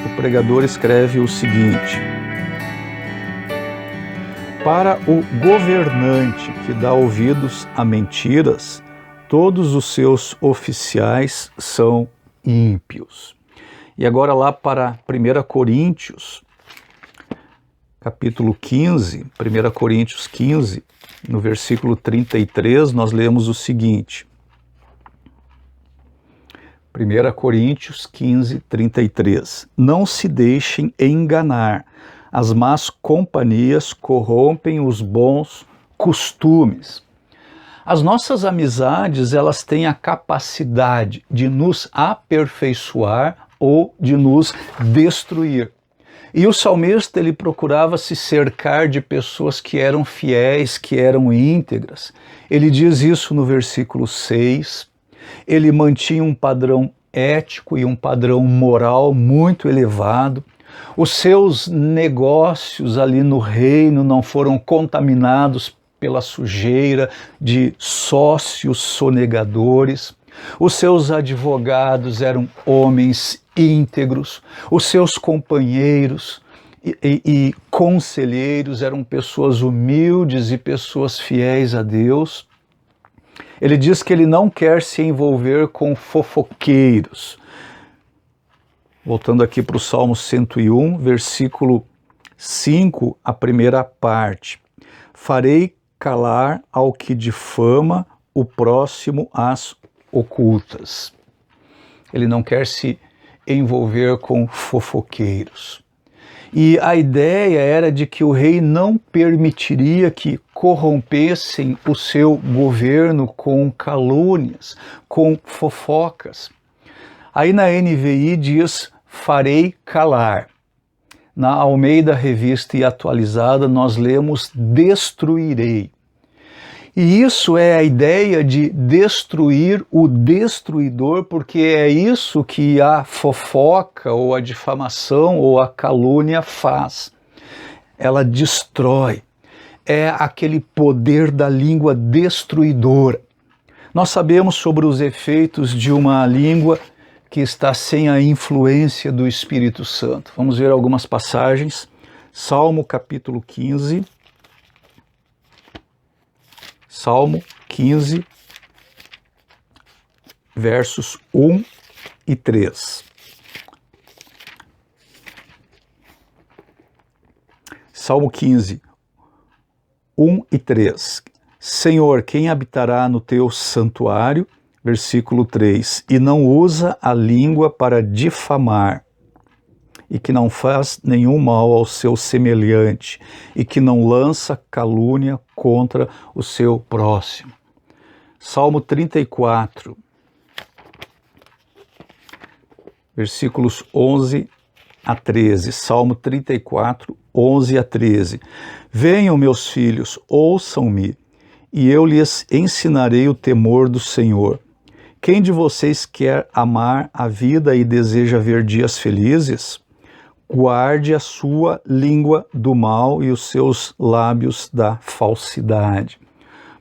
O pregador escreve o seguinte: para o governante que dá ouvidos a mentiras, todos os seus oficiais são ímpios. E agora lá para 1 Coríntios, capítulo 15, 1 Coríntios 15, no versículo 33, nós lemos o seguinte. 1 Coríntios 15, 33. Não se deixem enganar, as más companhias corrompem os bons costumes. As nossas amizades, elas têm a capacidade de nos aperfeiçoar ou de nos destruir. E o salmista, ele procurava se cercar de pessoas que eram fiéis, que eram íntegras. Ele diz isso no versículo 6. Ele mantinha um padrão ético e um padrão moral muito elevado. Os seus negócios ali no reino não foram contaminados pela sujeira de sócios sonegadores. Os seus advogados eram homens íntegros, os seus companheiros e conselheiros eram pessoas humildes e pessoas fiéis a Deus. Ele diz que ele não quer se envolver com fofoqueiros. Voltando aqui para o Salmo 101, versículo 5, a primeira parte. Farei calar ao que difama o próximo às ocultas. Ele não quer se envolver com fofoqueiros. E a ideia era de que o rei não permitiria que corrompessem o seu governo com calúnias, com fofocas. Aí na NVI diz, farei calar. Na Almeida Revista e Atualizada nós lemos, destruirei. E isso é a ideia de destruir o destruidor, porque é isso que a fofoca, ou a difamação, ou a calúnia faz. Ela destrói. É aquele poder da língua destruidora. Nós sabemos sobre os efeitos de uma língua que está sem a influência do Espírito Santo. Vamos ver algumas passagens. Salmo capítulo 15. Salmo 15, versos 1 e 3. Salmo 15, 1 e 3. Senhor, quem habitará no teu santuário? Versículo 3. E não usa a língua para difamar, e que não faz nenhum mal ao seu semelhante, e que não lança calúnia contra o seu próximo. Salmo 34, versículos 11 a 13. Salmo 34, 11 a 13. Venham, meus filhos, ouçam-me, e eu lhes ensinarei o temor do Senhor. Quem de vocês quer amar a vida e deseja ver dias felizes? Guarde a sua língua do mal e os seus lábios da falsidade.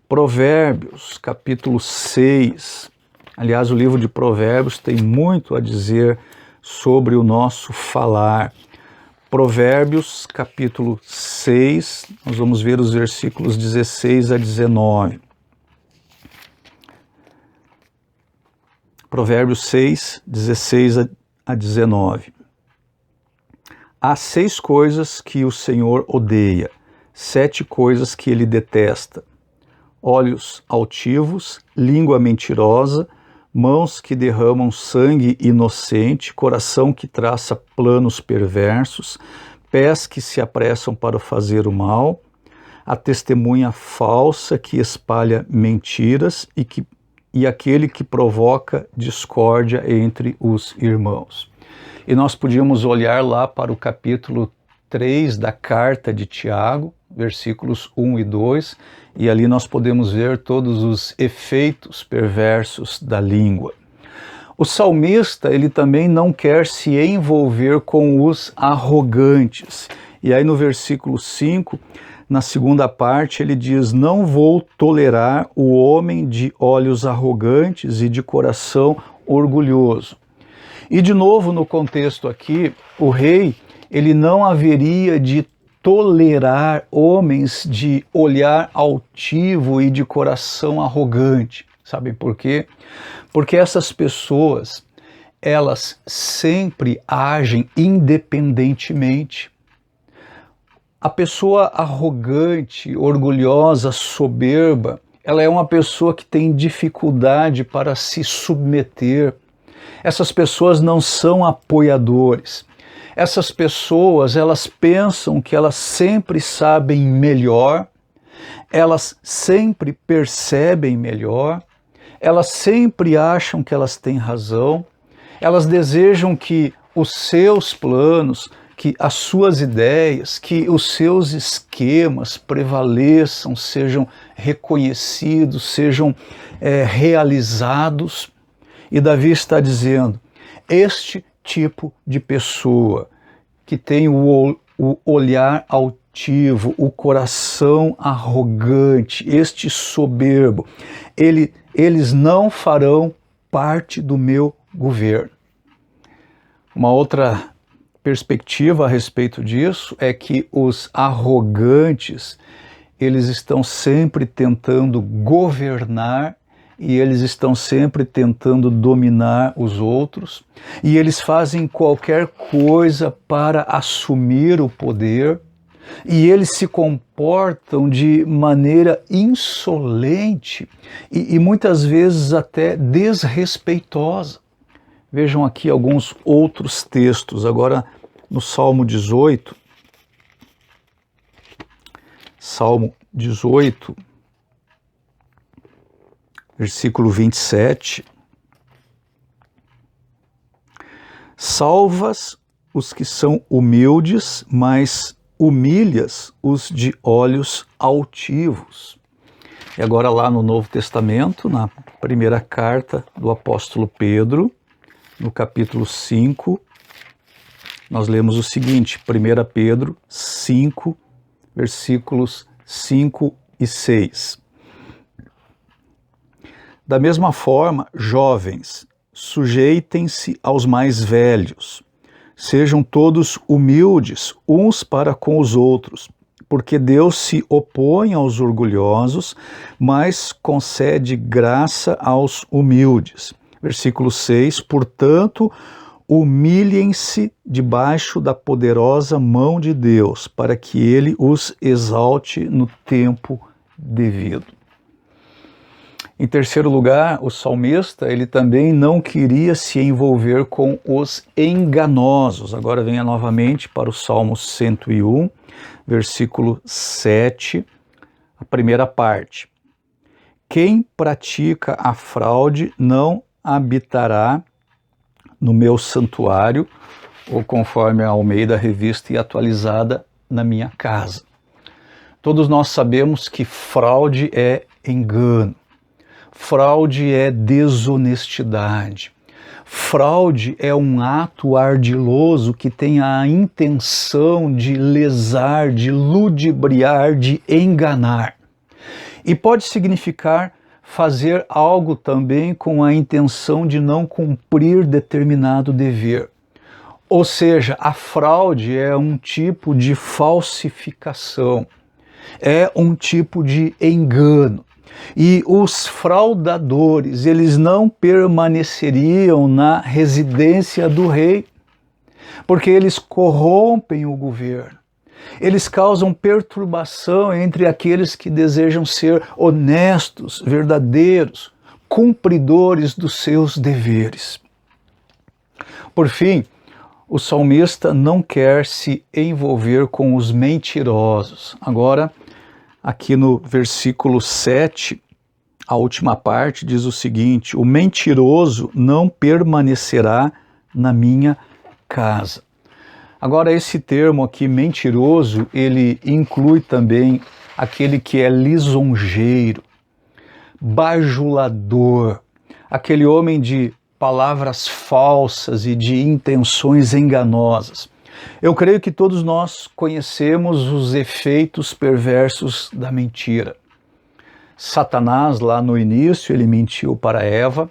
Provérbios, capítulo 6. Aliás, o livro de Provérbios tem muito a dizer sobre o nosso falar. Provérbios, capítulo 6, nós vamos ver os versículos 16 a 19. Provérbios 6, 16 a 19. Há 6 coisas que o Senhor odeia, 7 coisas que ele detesta: olhos altivos, língua mentirosa, mãos que derramam sangue inocente, coração que traça planos perversos, pés que se apressam para fazer o mal, a testemunha falsa que espalha mentiras e aquele que provoca discórdia entre os irmãos. E nós podíamos olhar lá para o capítulo 3 da carta de Tiago, versículos 1 e 2, e ali nós podemos ver todos os efeitos perversos da língua. O salmista, ele também não quer se envolver com os arrogantes. E aí no versículo 5, na segunda parte, ele diz: não vou tolerar o homem de olhos arrogantes e de coração orgulhoso. E de novo no contexto aqui, o rei, ele não haveria de tolerar homens de olhar altivo e de coração arrogante. Sabem por quê? Porque essas pessoas, elas sempre agem independentemente. A pessoa arrogante, orgulhosa, soberba, ela é uma pessoa que tem dificuldade para se submeter. Essas pessoas não são apoiadores. Essas pessoas, elas pensam que elas sempre sabem melhor, elas sempre percebem melhor, elas sempre acham que elas têm razão, elas desejam que os seus planos, que as suas ideias, que os seus esquemas prevaleçam, sejam reconhecidos, sejam realizados. E Davi está dizendo, este tipo de pessoa que tem o olhar altivo, o coração arrogante, este soberbo, eles não farão parte do meu governo. Uma outra perspectiva a respeito disso é que os arrogantes, eles estão sempre tentando governar e eles estão sempre tentando dominar os outros, e eles fazem qualquer coisa para assumir o poder, e eles se comportam de maneira insolente e muitas vezes até desrespeitosa. Vejam aqui alguns outros textos, agora no Salmo 18, Salmo 18, versículo 27. Salvas os que são humildes, mas humilhas os de olhos altivos. E agora lá no Novo Testamento, na primeira carta do apóstolo Pedro, no capítulo 5, nós lemos o seguinte, 1 Pedro 5, versículos 5 e 6. Da mesma forma, jovens, sujeitem-se aos mais velhos. Sejam todos humildes uns para com os outros, porque Deus se opõe aos orgulhosos, mas concede graça aos humildes. Versículo 6, portanto, humilhem-se debaixo da poderosa mão de Deus, para que Ele os exalte no tempo devido. Em terceiro lugar, o salmista, ele também não queria se envolver com os enganosos. Agora venha novamente para o Salmo 101, versículo 7, a primeira parte. Quem pratica a fraude não habitará no meu santuário, ou conforme a Almeida Revista e Atualizada, na minha casa. Todos nós sabemos que fraude é engano. Fraude é desonestidade. Fraude é um ato ardiloso que tem a intenção de lesar, de ludibriar, de enganar. E pode significar fazer algo também com a intenção de não cumprir determinado dever. Ou seja, a fraude é um tipo de falsificação, é um tipo de engano. E os fraudadores, eles não permaneceriam na residência do rei, porque eles corrompem o governo. Eles causam perturbação entre aqueles que desejam ser honestos, verdadeiros, cumpridores dos seus deveres. Por fim, o salmista não quer se envolver com os mentirosos. Agora, aqui no versículo 7, a última parte diz o seguinte: o mentiroso não permanecerá na minha casa. Agora, esse termo aqui, mentiroso, ele inclui também aquele que é lisonjeiro, bajulador, aquele homem de palavras falsas e de intenções enganosas. Eu creio que todos nós conhecemos os efeitos perversos da mentira. Satanás, lá no início, ele mentiu para Eva.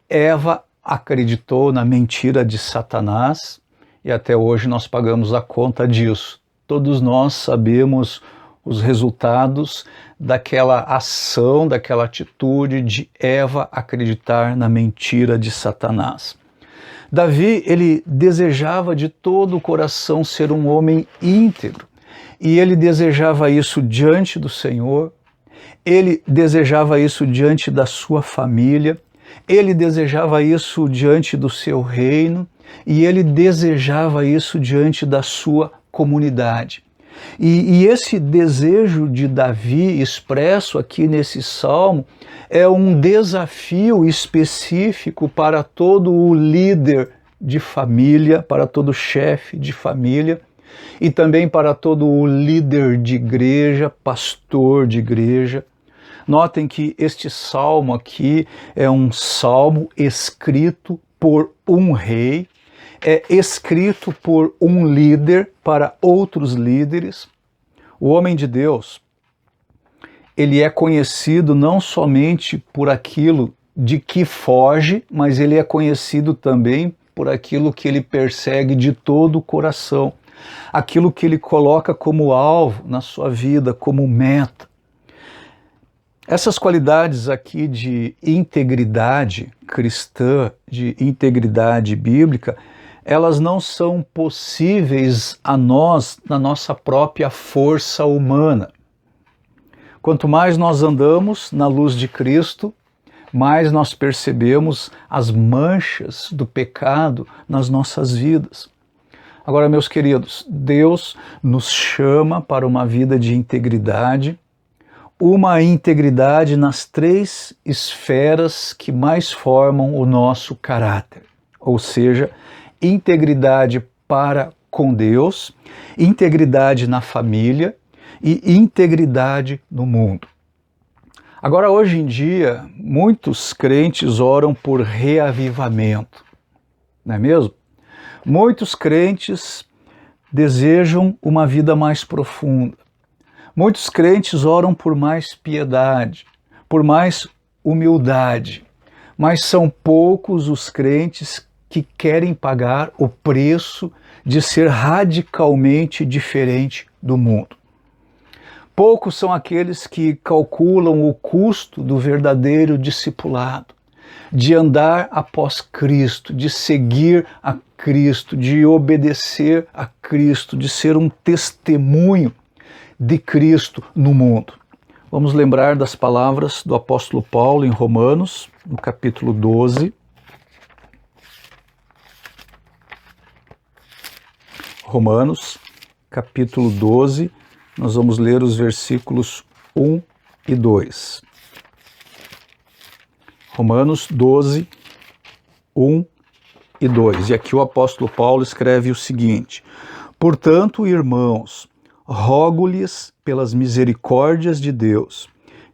Eva acreditou na mentira de Satanás e até hoje nós pagamos a conta disso. Todos nós sabemos os resultados daquela ação, daquela atitude de Eva acreditar na mentira de Satanás. Davi, ele desejava de todo o coração ser um homem íntegro, e ele desejava isso diante do Senhor, ele desejava isso diante da sua família, ele desejava isso diante do seu reino, e ele desejava isso diante da sua comunidade. E esse desejo de Davi, expresso aqui nesse salmo, é um desafio específico para todo o líder de família, para todo chefe de família, e também para todo o líder de igreja, pastor de igreja. Notem que este salmo aqui é um salmo escrito por um rei, é escrito por um líder para outros líderes. O homem de Deus, ele é conhecido não somente por aquilo de que foge, mas ele é conhecido também por aquilo que ele persegue de todo o coração, aquilo que ele coloca como alvo na sua vida, como meta. Essas qualidades aqui de integridade cristã, de integridade bíblica, elas não são possíveis a nós na nossa própria força humana. Quanto mais nós andamos na luz de Cristo, mais nós percebemos as manchas do pecado nas nossas vidas. Agora, meus queridos, Deus nos chama para uma vida de integridade, uma integridade nas 3 esferas que mais formam o nosso caráter, ou seja, integridade para com Deus, integridade na família e integridade no mundo. Agora, hoje em dia, muitos crentes oram por reavivamento, não é mesmo? Muitos crentes desejam uma vida mais profunda. Muitos crentes oram por mais piedade, por mais humildade, mas são poucos os crentes que querem pagar o preço de ser radicalmente diferente do mundo. Poucos são aqueles que calculam o custo do verdadeiro discipulado, de andar após Cristo, de seguir a Cristo, de obedecer a Cristo, de ser um testemunho de Cristo no mundo. Vamos lembrar das palavras do apóstolo Paulo em Romanos, no capítulo 12. Romanos, capítulo 12, nós vamos ler os versículos 1 e 2. Romanos 12, 1 e 2. E aqui o apóstolo Paulo escreve o seguinte: portanto, irmãos, rogo-lhes pelas misericórdias de Deus,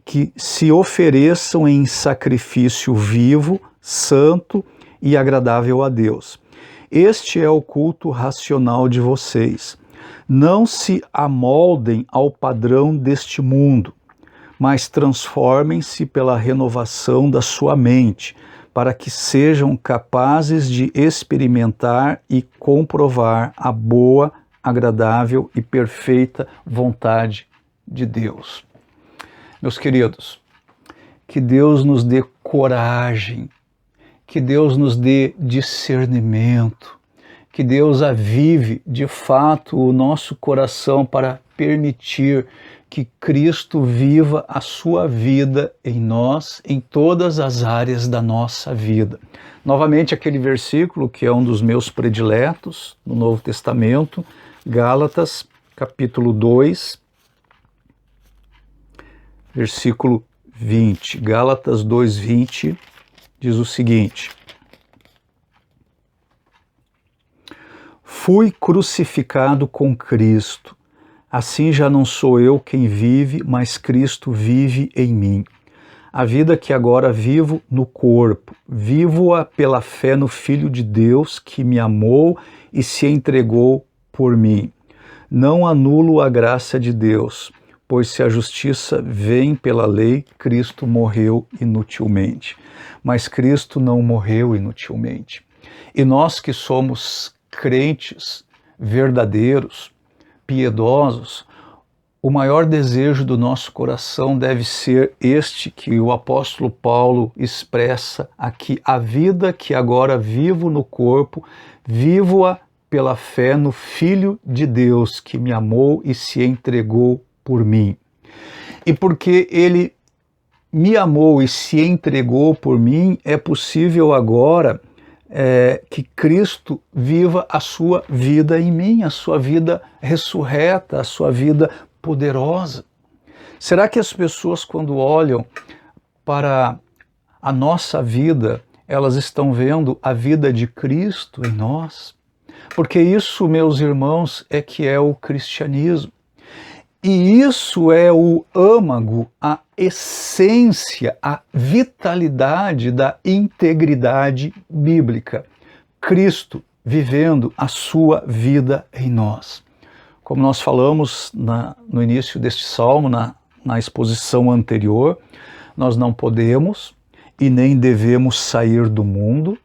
que se ofereçam em sacrifício vivo, santo e agradável a Deus. Este é o culto racional de vocês. Não se amoldem ao padrão deste mundo, mas transformem-se pela renovação da sua mente, para que sejam capazes de experimentar e comprovar a boa, agradável e perfeita vontade de Deus. Meus queridos, que Deus nos dê coragem, que Deus nos dê discernimento, que Deus avive de fato o nosso coração para permitir que Cristo viva a sua vida em nós, em todas as áreas da nossa vida. Novamente aquele versículo que é um dos meus prediletos no Novo Testamento, Gálatas, capítulo 2, versículo 20. Gálatas 2:20 diz o seguinte: fui crucificado com Cristo, assim já não sou eu quem vive, mas Cristo vive em mim. A vida que agora vivo no corpo, vivo-a pela fé no Filho de Deus que me amou e se entregou por mim. Não anulo a graça de Deus, pois se a justiça vem pela lei, Cristo morreu inutilmente. Mas Cristo não morreu inutilmente. E nós que somos crentes, verdadeiros, piedosos, o maior desejo do nosso coração deve ser este que o apóstolo Paulo expressa aqui: a vida que agora vivo no corpo, vivo-a pela fé no Filho de Deus, que me amou e se entregou por mim. E porque ele me amou e se entregou por mim, é possível agora que Cristo viva a sua vida em mim, a sua vida ressurreta, a sua vida poderosa. Será que as pessoas, quando olham para a nossa vida, elas estão vendo a vida de Cristo em nós? Porque isso, meus irmãos, é que é o cristianismo. E isso é o âmago, a essência, a vitalidade da integridade bíblica. Cristo vivendo a sua vida em nós. Como nós falamos no início deste salmo, na exposição anterior, nós não podemos e nem devemos sair do mundo,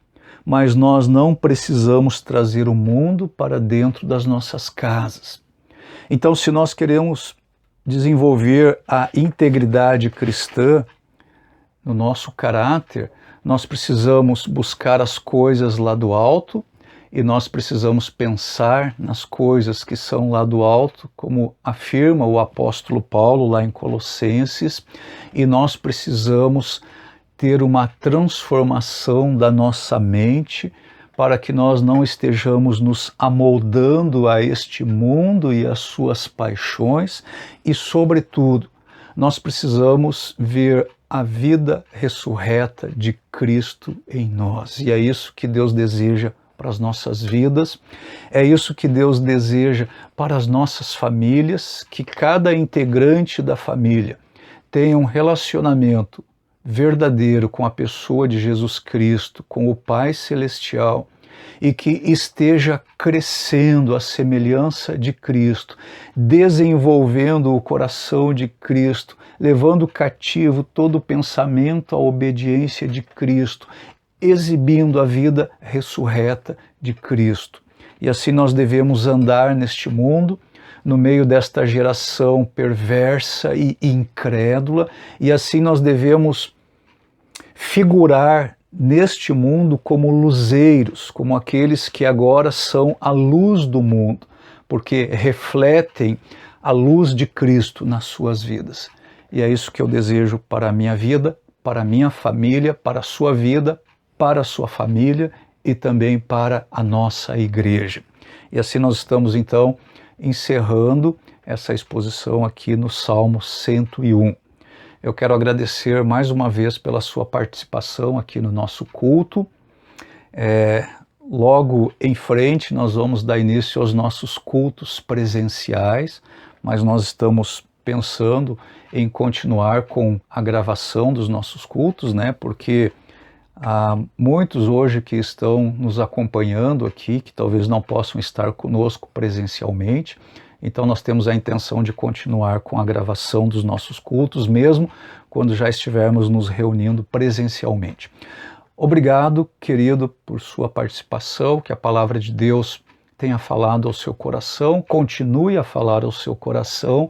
mas nós não precisamos trazer o mundo para dentro das nossas casas. Então, se nós queremos desenvolver a integridade cristã no nosso caráter, nós precisamos buscar as coisas lá do alto e nós precisamos pensar nas coisas que são lá do alto, como afirma o apóstolo Paulo lá em Colossenses, e nós precisamos ter uma transformação da nossa mente para que nós não estejamos nos amoldando a este mundo e às suas paixões, e, sobretudo, nós precisamos ver a vida ressurreta de Cristo em nós. E é isso que Deus deseja para as nossas vidas, é isso que Deus deseja para as nossas famílias, que cada integrante da família tenha um relacionamento verdadeiro com a pessoa de Jesus Cristo, com o Pai Celestial, e que esteja crescendo a semelhança de Cristo, desenvolvendo o coração de Cristo, levando cativo todo o pensamento à obediência de Cristo, exibindo a vida ressurreta de Cristo. E assim nós devemos andar neste mundo, no meio desta geração perversa e incrédula, e assim nós devemos figurar neste mundo como luzeiros, como aqueles que agora são a luz do mundo, porque refletem a luz de Cristo nas suas vidas. E é isso que eu desejo para a minha vida, para a minha família, para a sua vida, para a sua família e também para a nossa igreja. E assim nós estamos então encerrando essa exposição aqui no Salmo 101. Eu quero agradecer mais uma vez pela sua participação aqui no nosso culto. Logo em frente nós vamos dar início aos nossos cultos presenciais, mas nós estamos pensando em continuar com a gravação dos nossos cultos, né? Porque há muitos hoje que estão nos acompanhando aqui, que talvez não possam estar conosco presencialmente. Então nós temos a intenção de continuar com a gravação dos nossos cultos, mesmo quando já estivermos nos reunindo presencialmente. Obrigado, querido, por sua participação, que a palavra de Deus tenha falado ao seu coração, continue a falar ao seu coração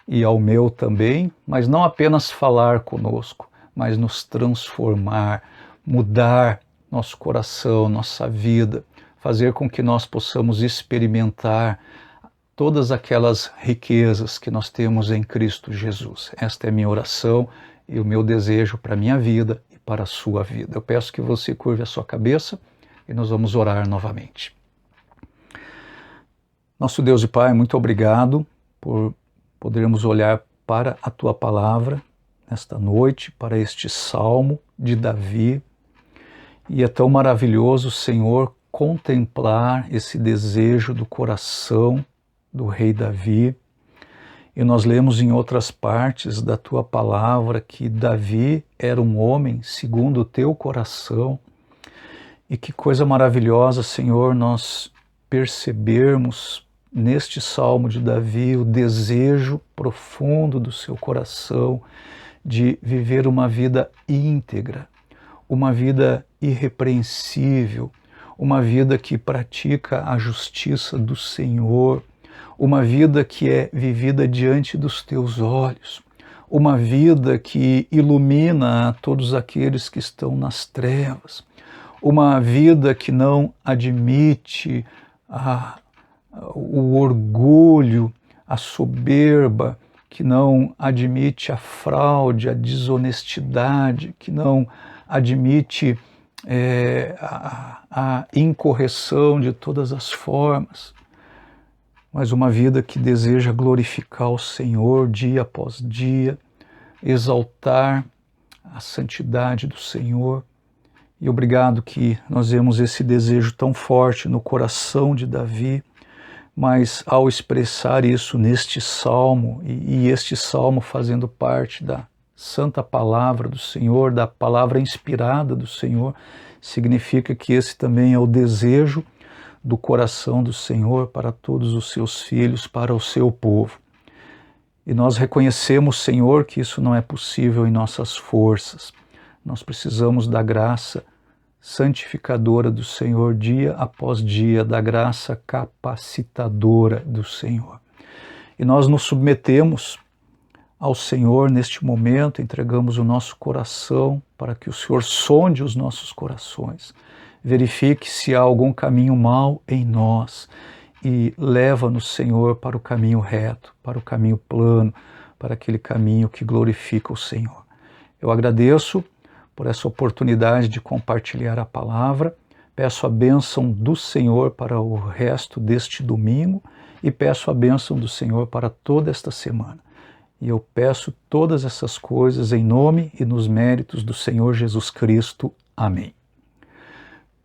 e ao meu também, mas não apenas falar conosco, mas nos transformar, mudar nosso coração, nossa vida, fazer com que nós possamos experimentar todas aquelas riquezas que nós temos em Cristo Jesus. Esta é a minha oração e o meu desejo para a minha vida e para a sua vida. Eu peço que você curve a sua cabeça e nós vamos orar novamente. Nosso Deus e Pai, muito obrigado por podermos olhar para a Tua Palavra nesta noite, para este Salmo de Davi. E é tão maravilhoso, Senhor, contemplar esse desejo do coração do rei Davi. E nós lemos em outras partes da Tua Palavra que Davi era um homem segundo o Teu coração. E que coisa maravilhosa, Senhor, nós percebermos neste salmo de Davi, o desejo profundo do seu coração de viver uma vida íntegra, uma vida irrepreensível, uma vida que pratica a justiça do Senhor, uma vida que é vivida diante dos teus olhos, uma vida que ilumina a todos aqueles que estão nas trevas, uma vida que não admite o orgulho, a soberba, que não admite a fraude, a desonestidade, que não admite a incorreção de todas as formas, mas uma vida que deseja glorificar o Senhor dia após dia, exaltar a santidade do Senhor. E obrigado que nós vemos esse desejo tão forte no coração de Davi, mas ao expressar isso neste salmo, e este salmo fazendo parte da santa palavra do Senhor, da palavra inspirada do Senhor, significa que esse também é o desejo do coração do Senhor para todos os seus filhos, para o seu povo. E nós reconhecemos, Senhor, que isso não é possível em nossas forças. Nós precisamos da graça santificadora do Senhor dia após dia, da graça capacitadora do Senhor. E nós nos submetemos ao Senhor neste momento, entregamos o nosso coração para que o Senhor sonde os nossos corações, verifique se há algum caminho mau em nós e leva-nos, Senhor, para o caminho reto, para o caminho plano, para aquele caminho que glorifica o Senhor. Eu agradeço por essa oportunidade de compartilhar a palavra, peço a bênção do Senhor para o resto deste domingo e peço a bênção do Senhor para toda esta semana. E eu peço todas essas coisas em nome e nos méritos do Senhor Jesus Cristo. Amém.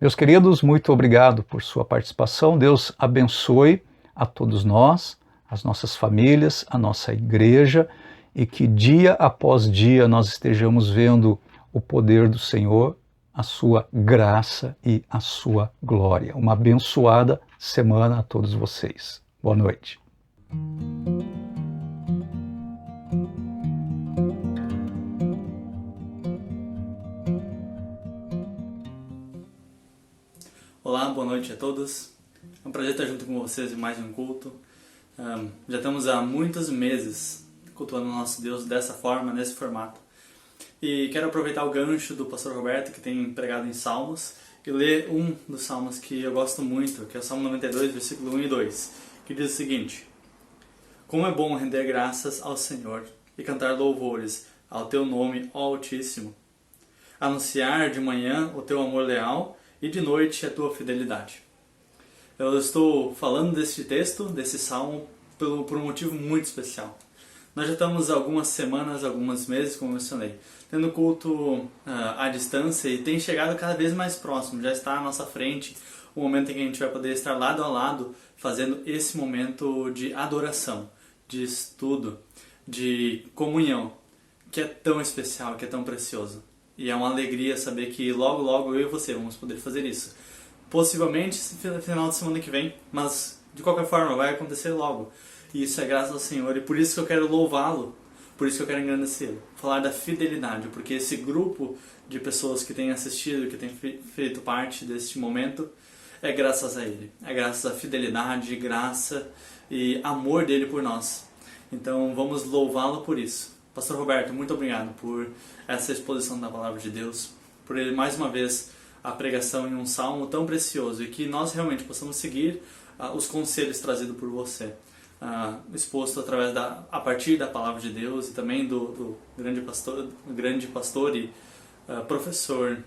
Meus queridos, muito obrigado por sua participação. Deus abençoe a todos nós, as nossas famílias, a nossa igreja, e que dia após dia nós estejamos vendo o poder do Senhor, a sua graça e a sua glória. Uma abençoada semana a todos vocês. Boa noite. Olá, boa noite a todos. É um prazer estar junto com vocês em mais um culto. Já estamos há muitos meses cultuando o nosso Deus dessa forma, nesse formato. E quero aproveitar o gancho do pastor Roberto, que tem pregado em Salmos, e ler um dos Salmos que eu gosto muito, que é o Salmo 92, versículo 1 e 2, que diz o seguinte: Como é bom render graças ao Senhor e cantar louvores ao teu nome, ó Altíssimo. Anunciar de manhã o teu amor leal e de noite a tua fidelidade. Eu estou falando deste texto, desse salmo, por um motivo muito especial. Nós já estamos há algumas semanas, alguns meses, como eu mencionei, tendo culto à distância e tem chegado cada vez mais próximo, já está à nossa frente o momento em que a gente vai poder estar lado a lado fazendo esse momento de adoração, de estudo, de comunhão, que é tão especial, que é tão precioso. E é uma alegria saber que logo, logo eu e você vamos poder fazer isso. Possivelmente no final de semana que vem, mas de qualquer forma vai acontecer logo. E isso é graças ao Senhor, e por isso que eu quero louvá-lo, por isso que eu quero engrandecê-lo. Falar da fidelidade, porque esse grupo de pessoas que têm assistido, que têm feito parte deste momento, é graças a Ele. É graças à fidelidade, graça e amor dele por nós. Então vamos louvá-lo por isso. Pastor Roberto, muito obrigado por essa exposição da Palavra de Deus, por ele mais uma vez a pregação em um salmo tão precioso e que nós realmente possamos seguir os conselhos trazidos por você, exposto a partir da Palavra de Deus e também do grande pastor e professor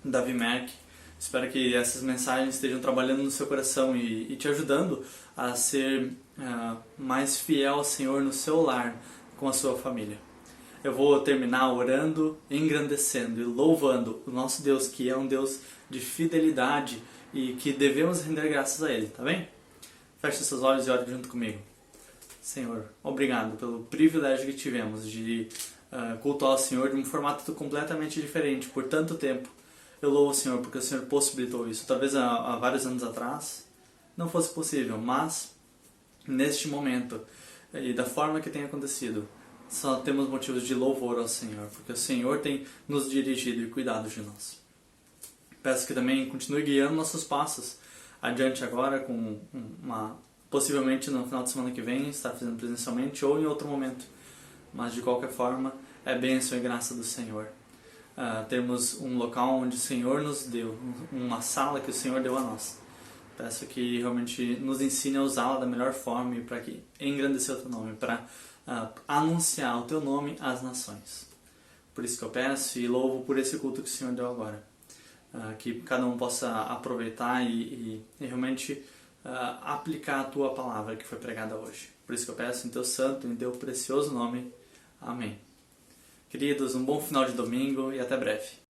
Davi Mack. Espero que essas mensagens estejam trabalhando no seu coração e te ajudando a ser mais fiel ao Senhor no seu lar, com a sua família. Eu vou terminar orando, engrandecendo e louvando o nosso Deus, que é um Deus de fidelidade e que devemos render graças a Ele, tá bem? Feche seus olhos e ore junto comigo. Senhor, obrigado pelo privilégio que tivemos de cultuar o Senhor de um formato completamente diferente por tanto tempo. Eu louvo o Senhor porque o Senhor possibilitou isso. Talvez há vários anos atrás não fosse possível, mas neste momento e da forma que tem acontecido, só temos motivos de louvor ao Senhor, porque o Senhor tem nos dirigido e cuidado de nós. Peço que também continue guiando nossos passos adiante agora, com possivelmente no final de semana que vem, estar fazendo presencialmente ou em outro momento. Mas de qualquer forma, é bênção e graça do Senhor. Termos um local onde o Senhor nos deu, uma sala que o Senhor deu a nós. Peço que realmente nos ensine a usá-la da melhor forma e para que engrandecer o Teu nome, para anunciar o Teu nome às nações. Por isso que eu peço e louvo por esse culto que o Senhor deu agora. Que cada um possa aproveitar e realmente aplicar a Tua palavra que foi pregada hoje. Por isso que eu peço em Teu santo e em Teu precioso nome. Amém. Queridos, um bom final de domingo e até breve.